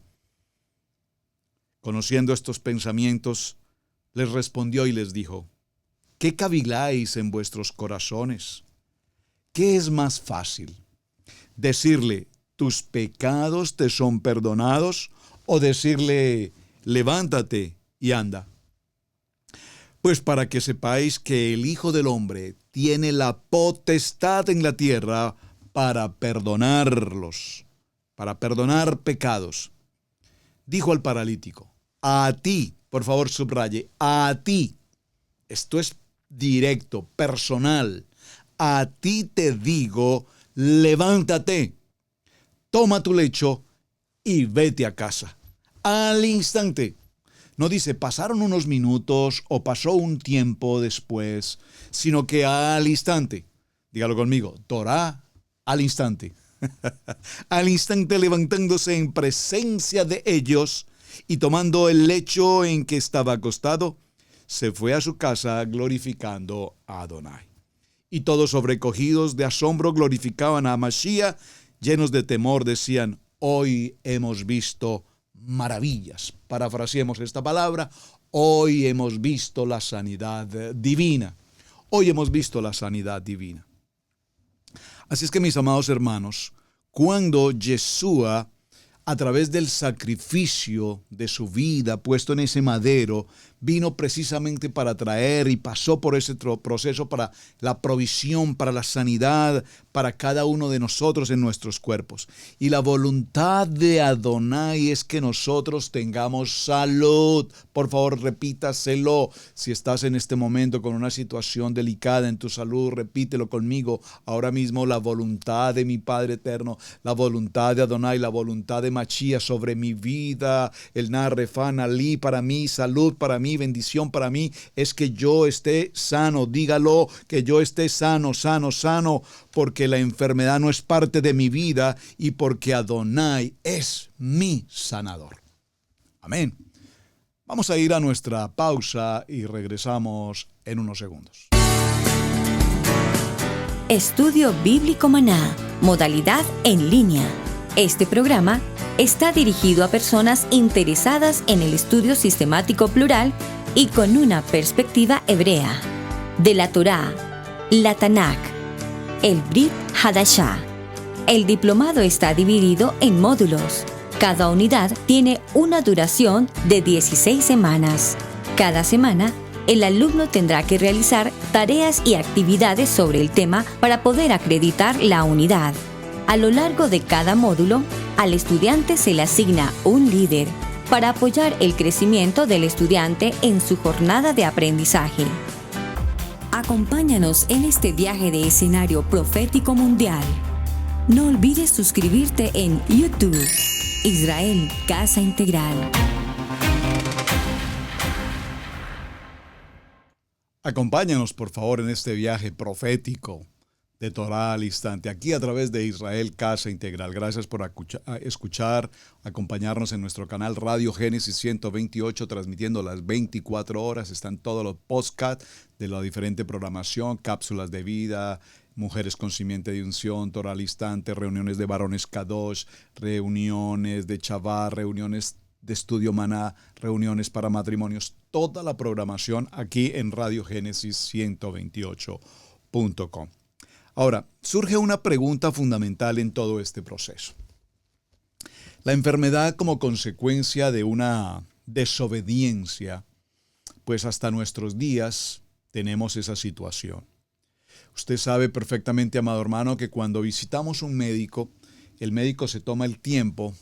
conociendo estos pensamientos, les respondió y les dijo, ¿qué caviláis en vuestros corazones? ¿Qué es más fácil? ¿Decirle, tus pecados te son perdonados? ¿O decirle, levántate y anda? Pues para que sepáis que el Hijo del Hombre tiene la potestad en la tierra para perdonarlos, para perdonar pecados. Dijo al paralítico, a ti, por favor subraye, a ti, esto es directo, personal, a ti te digo, levántate, toma tu lecho y vete a casa. Al instante. No dice, pasaron unos minutos o pasó un tiempo después, sino que al instante. Dígalo conmigo, Torah, al instante. Al instante levantándose en presencia de ellos y tomando el lecho en que estaba acostado, se fue a su casa glorificando a Adonai. Y todos sobrecogidos de asombro glorificaban a Mashiach, llenos de temor decían, hoy hemos visto maravillas. Parafraseemos esta palabra, hoy hemos visto la sanidad divina. Hoy hemos visto la sanidad divina. Así es que, mis amados hermanos, cuando Yeshua, a través del sacrificio de su vida puesto en ese madero, vino precisamente para traer y pasó por ese proceso para la provisión, para la sanidad, para cada uno de nosotros en nuestros cuerpos. Y la voluntad de Adonai es que nosotros tengamos salud. Por favor, repítaselo. Si estás en este momento con una situación delicada en tu salud, repítelo conmigo. Ahora mismo, la voluntad de mi Padre Eterno, la voluntad de Adonai, la voluntad de Mashiach sobre mi vida, el Narefan Ali para mí, salud para mí, bendición para mí, es que yo esté sano. Dígalo, que yo esté sano, porque la enfermedad no es parte de mi vida y porque Adonai es mi sanador. Amén. Vamos a ir a nuestra pausa y regresamos en unos segundos. Estudio Bíblico Maná, modalidad en línea. Este programa está dirigido a personas interesadas en el estudio sistemático plural y con una perspectiva hebrea de la Torá, la Tanakh, el Brit Hadashah. El diplomado está dividido en módulos. Cada unidad tiene una duración de 16 semanas. Cada semana, el alumno tendrá que realizar tareas y actividades sobre el tema para poder acreditar la unidad. A lo largo de cada módulo, al estudiante se le asigna un líder para apoyar el crecimiento del estudiante en su jornada de aprendizaje. Acompáñanos en este viaje de escenario profético mundial. No olvides suscribirte en YouTube, Israel Casa Integral. Acompáñanos, por favor, en este viaje profético de Torah al instante, aquí a través de Israel Casa Integral. Gracias por escuchar, acompañarnos en nuestro canal Radio Génesis 128, transmitiendo las 24 horas. Están todos los podcasts de la diferente programación, cápsulas de vida, mujeres con simiente de unción, Torah al instante, reuniones de varones Kadosh, reuniones de Chavar, reuniones de Estudio Maná, reuniones para matrimonios, toda la programación aquí en Radio Génesis 128.com. Ahora, surge una pregunta fundamental en todo este proceso. La enfermedad como consecuencia de una desobediencia, pues hasta nuestros días tenemos esa situación. Usted sabe perfectamente, amado hermano, que cuando visitamos un médico, el médico se toma el tiempo,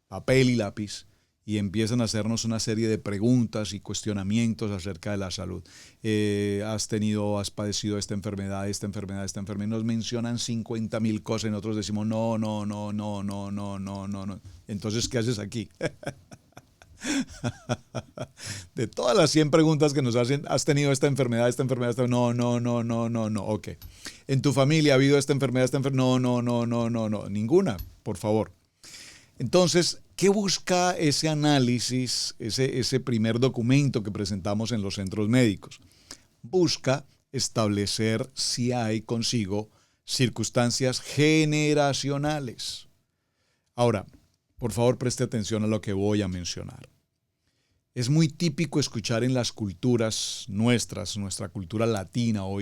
papel y lápiz, y empiezan a hacernos una serie de preguntas y cuestionamientos acerca de la salud. Has padecido esta enfermedad, esta enfermedad, esta enfermedad. Nos mencionan 50,000 cosas y nosotros decimos no. Entonces, ¿qué haces aquí? De todas las 100 preguntas que nos hacen, ¿has tenido esta enfermedad, esta enfermedad? No. Ok. ¿En tu familia ha habido esta enfermedad, esta enfermedad? No. Ninguna, por favor. Entonces, ¿qué busca ese análisis, ese primer documento que presentamos en los centros médicos? Busca establecer si hay consigo circunstancias generacionales. Ahora, por favor, preste atención a lo que voy a mencionar. Es muy típico escuchar en las culturas nuestras, nuestra cultura latina o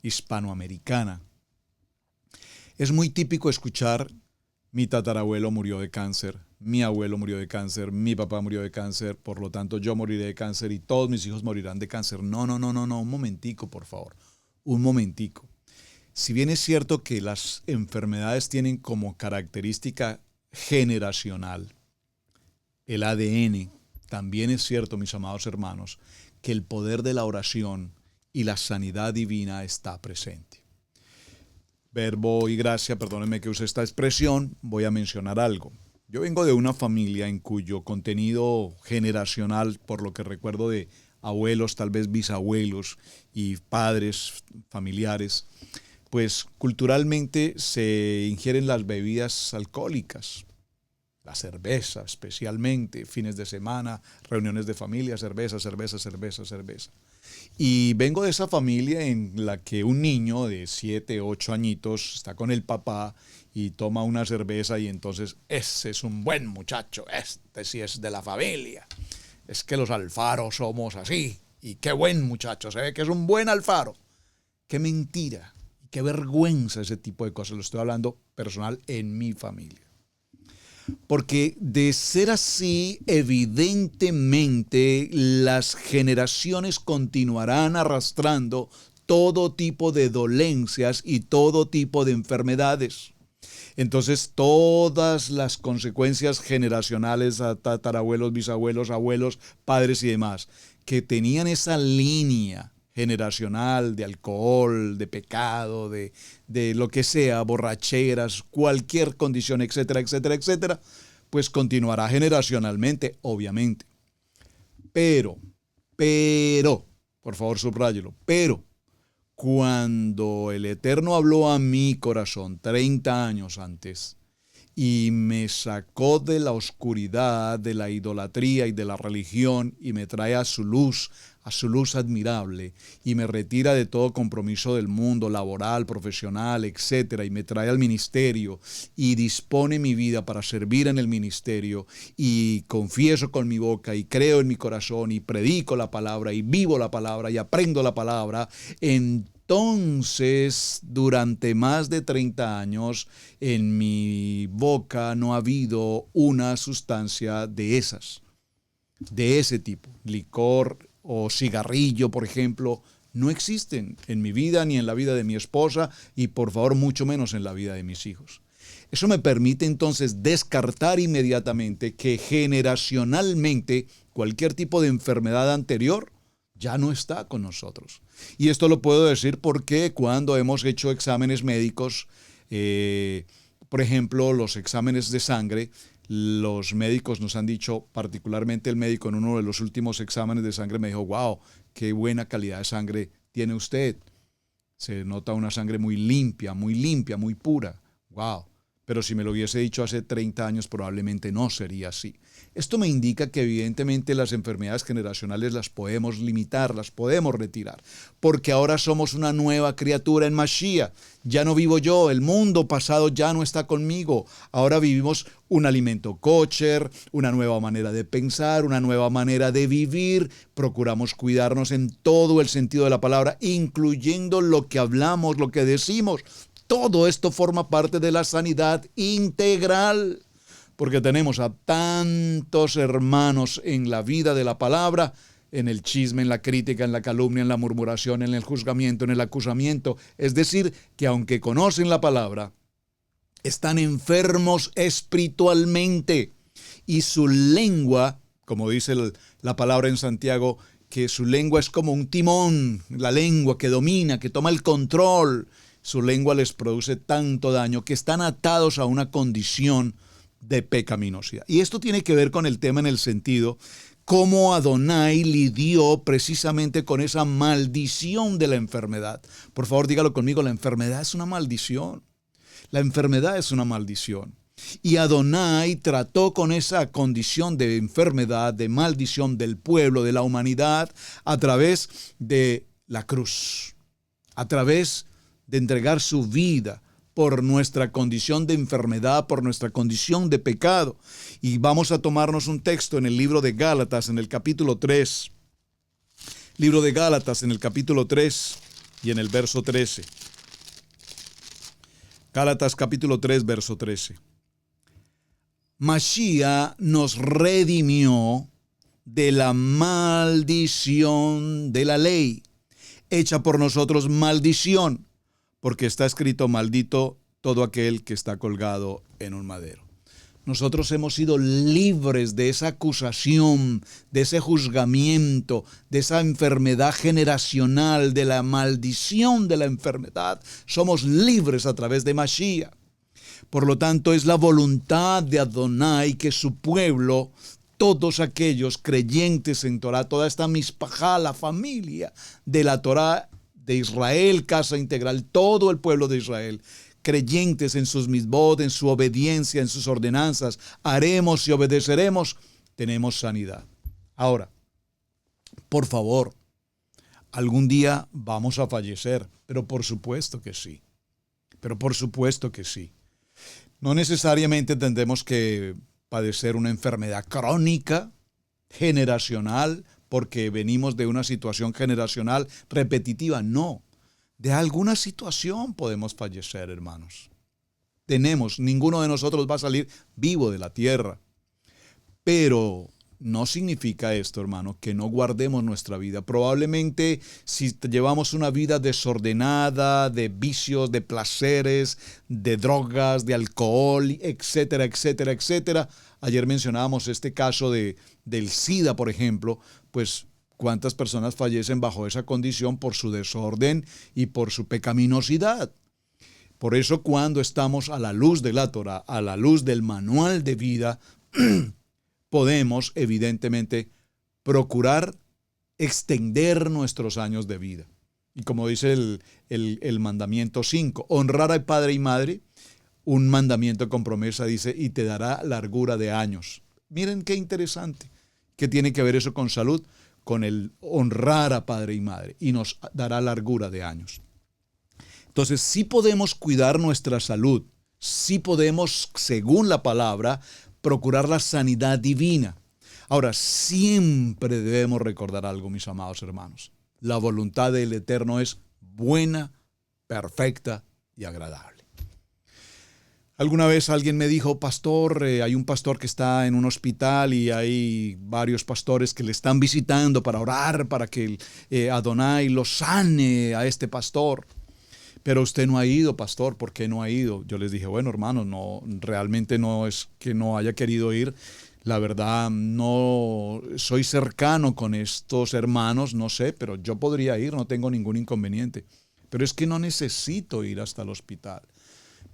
hispanoamericana. Es muy típico escuchar: mi tatarabuelo murió de cáncer, mi abuelo murió de cáncer, mi papá murió de cáncer, por lo tanto yo moriré de cáncer y todos mis hijos morirán de cáncer. No, un momentico, por favor, un momentico. Si bien es cierto que las enfermedades tienen como característica generacional el ADN, también es cierto, mis amados hermanos, que el poder de la oración y la sanidad divina está presente. Verbo y gracia, perdónenme que use esta expresión, voy a mencionar algo. Yo vengo de una familia en cuyo contenido generacional, por lo que recuerdo de abuelos, tal vez bisabuelos y padres familiares, pues culturalmente se ingieren las bebidas alcohólicas, la cerveza especialmente, fines de semana, reuniones de familia, cerveza. Y vengo de esa familia en la que un niño de 7, 8 añitos está con el papá y toma una cerveza y entonces ese es un buen muchacho, este sí es de la familia. Es que los Alfaros somos así y qué buen muchacho, se ve que es un buen Alfaro. Qué mentira y qué vergüenza ese tipo de cosas, lo estoy hablando personal en mi familia. Porque de ser así, evidentemente las generaciones continuarán arrastrando todo tipo de dolencias y todo tipo de enfermedades. Entonces, todas las consecuencias generacionales a tatarabuelos, bisabuelos, abuelos, padres y demás, que tenían esa línea generacional de alcohol, de pecado, de lo que sea, borracheras, cualquier condición, etcétera, pues continuará generacionalmente, obviamente. Pero, por favor subráyelo, pero cuando el Eterno habló a mi corazón 30 años antes y me sacó de la oscuridad, de la idolatría y de la religión y me trae a su luz admirable y me retira de todo compromiso del mundo laboral, profesional, etcétera, y me trae al ministerio y dispone mi vida para servir en el ministerio y confieso con mi boca y creo en mi corazón y predico la palabra y vivo la palabra y aprendo la palabra. Entonces, durante más de 30 años, en mi boca no ha habido una sustancia de ese tipo, licor o cigarrillo, por ejemplo, no existen en mi vida ni en la vida de mi esposa y por favor mucho menos en la vida de mis hijos. Eso me permite entonces descartar inmediatamente que generacionalmente cualquier tipo de enfermedad anterior ya no está con nosotros. Y esto lo puedo decir porque cuando hemos hecho exámenes médicos, por ejemplo, los exámenes de sangre, los médicos nos han dicho, particularmente el médico en uno de los últimos exámenes de sangre me dijo, wow, qué buena calidad de sangre tiene usted. Se nota una sangre muy limpia, muy pura. Wow. pero si me lo hubiese dicho hace 30 años probablemente no sería así. Esto me indica que evidentemente las enfermedades generacionales las podemos limitar, las podemos retirar, porque ahora somos una nueva criatura en Mashiach. Ya no vivo yo, el mundo pasado ya no está conmigo. Ahora vivimos un alimento kosher, una nueva manera de pensar, una nueva manera de vivir. Procuramos cuidarnos en todo el sentido de la palabra, incluyendo lo que hablamos, lo que decimos. Todo esto forma parte de la sanidad integral, porque tenemos a tantos hermanos en la vida de la palabra, en el chisme, en la crítica, en la calumnia, en la murmuración, en el juzgamiento, en el acusamiento. Es decir, que aunque conocen la palabra, están enfermos espiritualmente y su lengua, como dice la palabra en Santiago, que su lengua es como un timón, la lengua que domina, que toma el control. Su lengua les produce tanto daño que están atados a una condición de pecaminosidad. Y esto tiene que ver con el tema en el sentido cómo Adonai lidió precisamente con esa maldición de la enfermedad. Por favor, dígalo conmigo, la enfermedad es una maldición. La enfermedad es una maldición. Y Adonai trató con esa condición de enfermedad, de maldición del pueblo, de la humanidad, a través de la cruz, a través de entregar su vida por nuestra condición de enfermedad, por nuestra condición de pecado. Y vamos a tomarnos un texto en el libro de Gálatas, en el capítulo 3. Libro de Gálatas, en el capítulo 3 y en el verso 13. Gálatas capítulo 3, verso 13. Mashiach nos redimió de la maldición de la ley, hecha por nosotros maldición, porque está escrito: maldito todo aquel que está colgado en un madero. Nosotros hemos sido libres de esa acusación, de ese juzgamiento, de esa enfermedad generacional, de la maldición de la enfermedad. Somos libres a través de Mashiach. Por lo tanto, es la voluntad de Adonai que su pueblo, todos aquellos creyentes en Torah, toda esta mispajá, la familia de la Torah de Israel, casa integral, todo el pueblo de Israel, creyentes en sus misbod, en su obediencia, en sus ordenanzas, haremos y obedeceremos, tenemos sanidad. Ahora, por favor, algún día vamos a fallecer, pero por supuesto que sí. Pero por supuesto que sí. No necesariamente tendremos que padecer una enfermedad crónica, generacional, porque venimos de una situación generacional repetitiva. No, de alguna situación podemos fallecer, hermanos. Ninguno de nosotros va a salir vivo de la tierra. Pero no significa esto, hermano, que no guardemos nuestra vida. Probablemente si llevamos una vida desordenada, de vicios, de placeres, de drogas, de alcohol, etcétera, etcétera, etcétera. Ayer mencionábamos este caso del SIDA, por ejemplo, pues cuántas personas fallecen bajo esa condición por su desorden y por su pecaminosidad. Por eso cuando estamos a la luz de la Torah, a la luz del manual de vida, podemos evidentemente procurar extender nuestros años de vida. Y como dice el mandamiento 5, honrar al padre y madre, un mandamiento con promesa, dice, y te dará largura de años. Miren qué interesante. ¿Qué tiene que ver eso con salud? Con el honrar a padre y madre, y nos dará largura de años. Entonces, sí podemos cuidar nuestra salud, sí podemos, según la palabra, procurar la sanidad divina. Ahora, siempre debemos recordar algo, mis amados hermanos. La voluntad del Eterno es buena, perfecta y agradable. Alguna vez alguien me dijo, pastor, hay un pastor que está en un hospital y hay varios pastores que le están visitando para orar, para que Adonai lo sane a este pastor. Pero usted no ha ido, pastor, ¿por qué no ha ido? Yo les dije, bueno, hermano, no, realmente no es que no haya querido ir. La verdad, no soy cercano con estos hermanos, no sé, pero yo podría ir, no tengo ningún inconveniente. Pero es que no necesito ir hasta el hospital,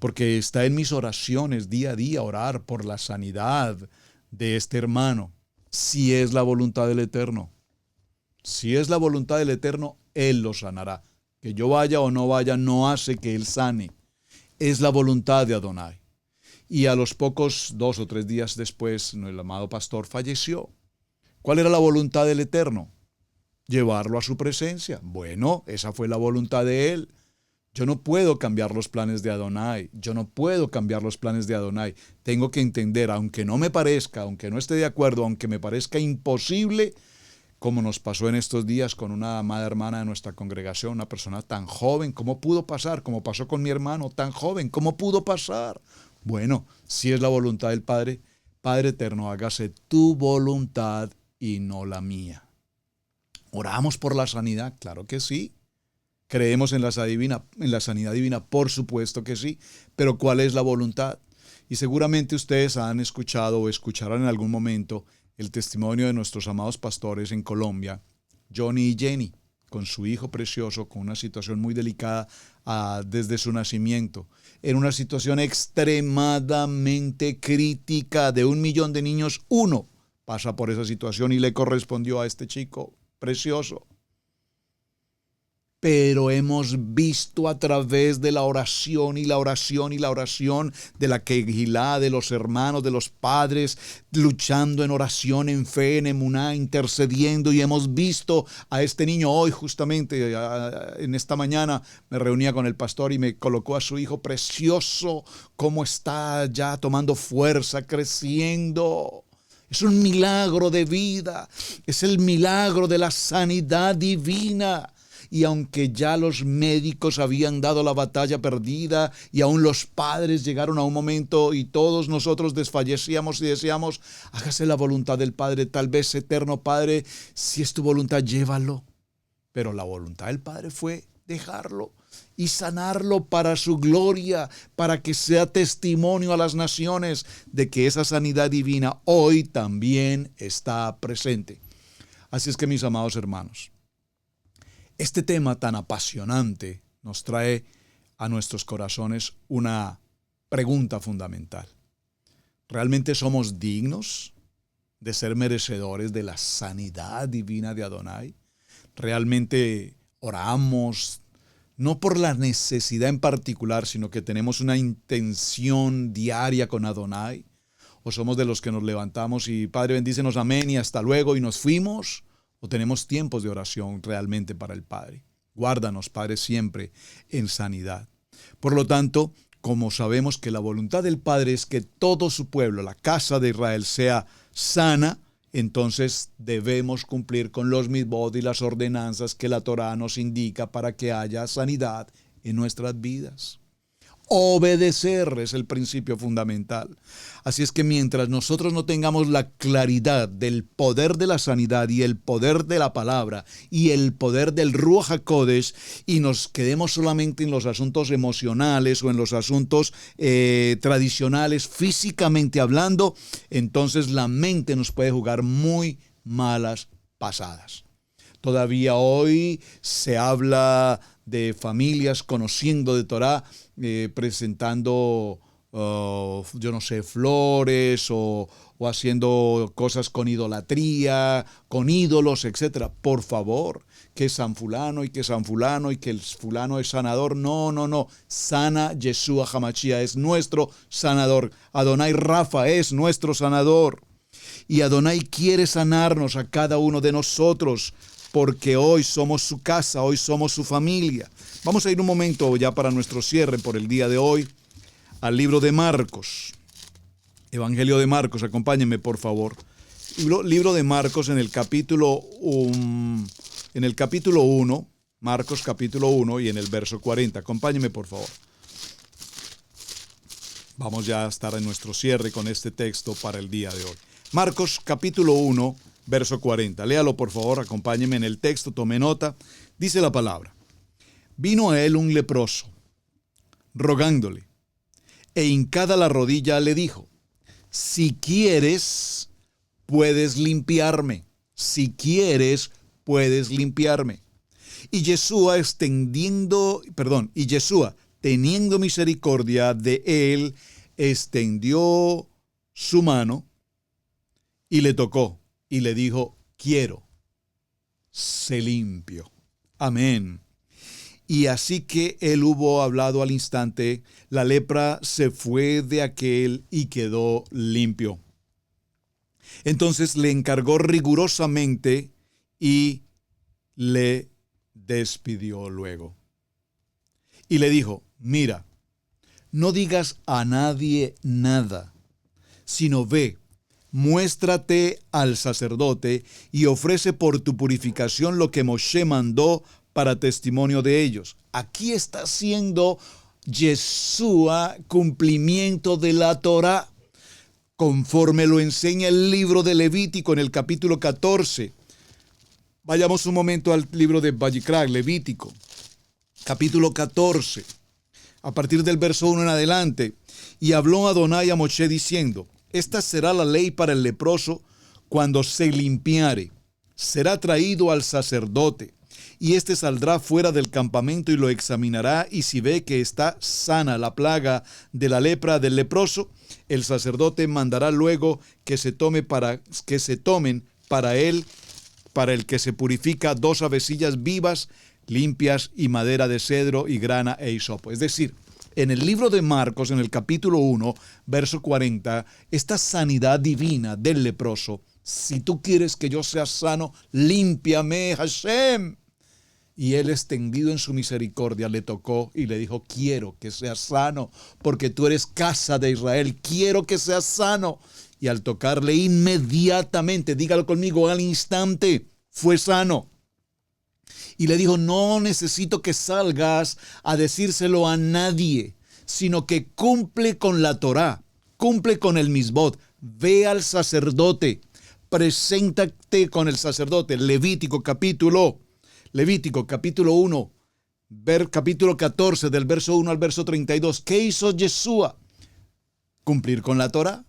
porque está en mis oraciones día a día orar por la sanidad de este hermano, si es la voluntad del Eterno. Si es la voluntad del Eterno, Él lo sanará. Que yo vaya o no vaya no hace que Él sane. Es la voluntad de Adonai. y a los pocos 2 o 3 días después el amado pastor falleció. ¿Cuál era la voluntad del Eterno? Llevarlo a su presencia. Bueno, esa fue la voluntad de él. Yo no puedo cambiar los planes de Adonai. Yo no puedo cambiar los planes de Adonai. Tengo que entender, aunque no me parezca, aunque no esté de acuerdo, aunque me parezca imposible, como nos pasó en estos días con una amada hermana de nuestra congregación, una persona tan joven, ¿cómo pudo pasar? Como pasó con mi hermano tan joven, ¿cómo pudo pasar? Bueno, si es la voluntad del Padre, Padre eterno, hágase tu voluntad y no la mía. ¿Oramos por la sanidad? Claro que sí. ¿Creemos en la sanidad divina? Por supuesto que sí. Pero ¿cuál es la voluntad? Y seguramente ustedes han escuchado o escucharán en algún momento el testimonio de nuestros amados pastores en Colombia, Johnny y Jenny, con su hijo precioso, con una situación muy delicada desde su nacimiento. En una situación extremadamente crítica, de 1 millón de niños, uno pasa por esa situación y le correspondió a este chico precioso. Pero hemos visto a través de la oración y la oración y la oración de la Kehilá, de los hermanos, de los padres, luchando en oración, en fe, en emuná, intercediendo, y hemos visto a este niño hoy justamente, en esta mañana me reunía con el pastor y me colocó a su hijo precioso, cómo está ya tomando fuerza, creciendo. Es un milagro de vida, es el milagro de la sanidad divina. Y aunque ya los médicos habían dado la batalla perdida y aún los padres llegaron a un momento y todos nosotros desfallecíamos y decíamos, hágase la voluntad del Padre, tal vez eterno Padre, si es tu voluntad, llévalo. Pero la voluntad del Padre fue dejarlo y sanarlo para su gloria, para que sea testimonio a las naciones de que esa sanidad divina hoy también está presente. Así es que, mis amados hermanos, este tema tan apasionante nos trae a nuestros corazones una pregunta fundamental. ¿Realmente somos dignos de ser merecedores de la sanidad divina de Adonai? ¿Realmente oramos no por la necesidad en particular, sino que tenemos una intención diaria con Adonai? ¿O somos de los que nos levantamos y Padre bendícenos, amén y hasta luego y nos fuimos? ¿O tenemos tiempos de oración realmente para el Padre? Guárdanos, Padre, siempre en sanidad. Por lo tanto, como sabemos que la voluntad del Padre es que todo su pueblo, la casa de Israel, sea sana, entonces debemos cumplir con los mitzvot y las ordenanzas que la Torá nos indica para que haya sanidad en nuestras vidas. Obedecer es el principio fundamental. Así es que mientras nosotros no tengamos la claridad del poder de la sanidad y el poder de la palabra y el poder del Ruach HaKodesh y nos quedemos solamente en los asuntos emocionales o en los asuntos tradicionales, físicamente hablando, entonces la mente nos puede jugar muy malas pasadas. Todavía hoy se habla de familias conociendo de Torá, presentando, yo no sé, flores o haciendo cosas con idolatría, con ídolos, etc. Por favor, que San Fulano y que San Fulano y que el fulano es sanador. No. Sana Yeshua HaMashiach, es nuestro sanador. Adonai Rafa es nuestro sanador. Y Adonai quiere sanarnos a cada uno de nosotros, porque hoy somos su casa, hoy somos su familia. Vamos a ir un momento ya para nuestro cierre por el día de hoy al libro de Marcos. Evangelio de Marcos, acompáñenme por favor. Libro de Marcos en el capítulo 1, Marcos capítulo 1 y en el verso 40. Acompáñenme por favor. Vamos ya a estar en nuestro cierre con este texto para el día de hoy. Marcos capítulo 1, verso 40. Léalo por favor, acompáñeme en el texto, tome nota. Dice la palabra: vino a él un leproso, rogándole, e hincada la rodilla le dijo: si quieres, puedes limpiarme. Si quieres, puedes limpiarme. Y Yeshua, teniendo misericordia de él, extendió su mano y le tocó. Y le dijo: quiero, sé limpio. Amén. Y así que él hubo hablado al instante, la lepra se fue de aquel y quedó limpio. Entonces le encargó rigurosamente y le despidió luego. Y le dijo, mira, no digas a nadie nada, sino ve, muéstrate al sacerdote y ofrece por tu purificación lo que Moshe mandó para testimonio de ellos. Aquí está haciendo Yeshua cumplimiento de la Torá, conforme lo enseña el libro de Levítico en el capítulo 14. Vayamos un momento al libro de Vayikra, Levítico, capítulo 14, a partir del verso 1 en adelante. Y habló Adonai a Moshe diciendo, esta será la ley para el leproso cuando se limpiare. Será traído al sacerdote, y éste saldrá fuera del campamento y lo examinará, y si ve que está sana la plaga de la lepra del leproso, el sacerdote mandará luego que se tomen para él, para el que se purifica, 2 avecillas vivas, limpias, y madera de cedro, y grana e hisopo. Es decir, en el libro de Marcos, en el capítulo 1, verso 40, esta sanidad divina del leproso, si tú quieres que yo sea sano, límpiame, Hashem. Y él, extendido en su misericordia, le tocó y le dijo, quiero que seas sano, porque tú eres casa de Israel, quiero que seas sano. Y al tocarle inmediatamente, dígalo conmigo, al instante, fue sano. Y le dijo, no necesito que salgas a decírselo a nadie, sino que cumple con la Torá, cumple con el misbot, ve al sacerdote, preséntate con el sacerdote. Levítico capítulo 1, capítulo 14, del verso 1 al verso 32. ¿Qué hizo Yeshua? Cumplir con la Torá.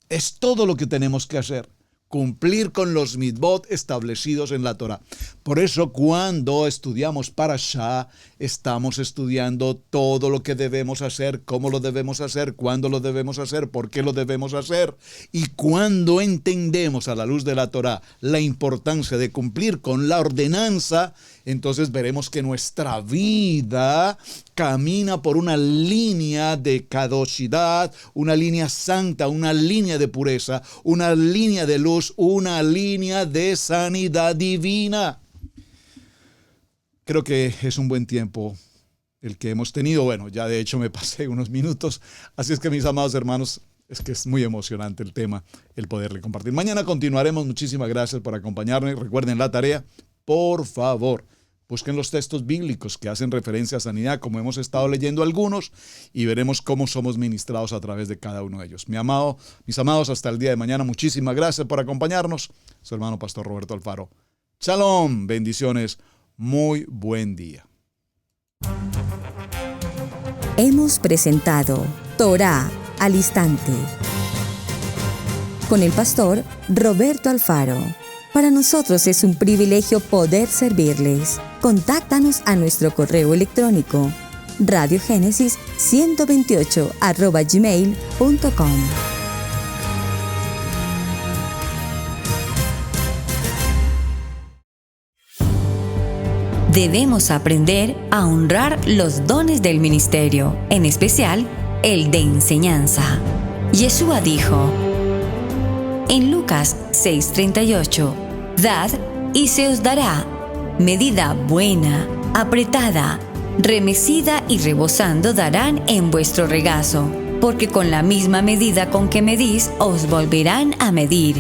Es todo lo que tenemos que hacer. Cumplir con los mitzvot establecidos en la Torá. Por eso cuando estudiamos Parashá, estamos estudiando todo lo que debemos hacer, cómo lo debemos hacer, cuándo lo debemos hacer, por qué lo debemos hacer. Y cuando entendemos a la luz de la Torá la importancia de cumplir con la ordenanza, entonces veremos que nuestra vida camina por una línea de kadoshidad, una línea santa, una línea de pureza, una línea de luz, una línea de sanidad divina. Creo que es un buen tiempo el que hemos tenido. Bueno, ya de hecho me pasé unos minutos, así es que mis amados hermanos, es que es muy emocionante el tema, el poderle compartir. Mañana continuaremos. Muchísimas gracias por acompañarme. Recuerden la tarea, por favor. Busquen los textos bíblicos que hacen referencia a sanidad, como hemos estado leyendo algunos, y veremos cómo somos ministrados a través de cada uno de ellos. Mis amados, hasta el día de mañana. Muchísimas gracias por acompañarnos. Su hermano Pastor Roberto Alfaro. Shalom, bendiciones, muy buen día. Hemos presentado Torá al Instante con el pastor Roberto Alfaro. Para nosotros es un privilegio poder servirles. Contáctanos a nuestro correo electrónico radiogenesis128@gmail.com. Debemos aprender a honrar los dones del ministerio, en especial el de enseñanza. Yeshua dijo en Lucas 6:38, dad y se os dará, medida buena, apretada, remecida y rebosando darán en vuestro regazo, porque con la misma medida con que medís os volverán a medir.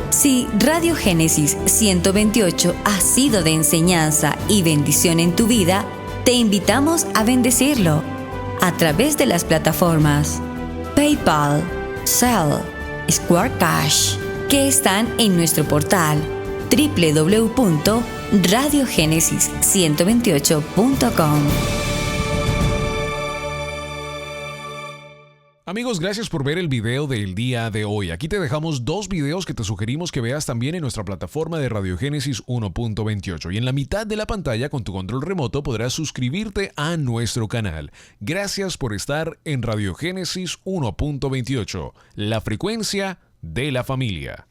Si Radio Génesis 128 ha sido de enseñanza y bendición en tu vida, te invitamos a bendecirlo a través de las plataformas PayPal, Zelle, Square Cash, que están en nuestro portal www.radiogenesis128.com. Amigos, gracias por ver el video del día de hoy. Aquí te dejamos 2 videos que te sugerimos que veas también en nuestra plataforma de Radio Génesis 1.28. Y en la mitad de la pantalla, con tu control remoto, podrás suscribirte a nuestro canal. Gracias por estar en Radio Génesis 1.28, la frecuencia de la familia.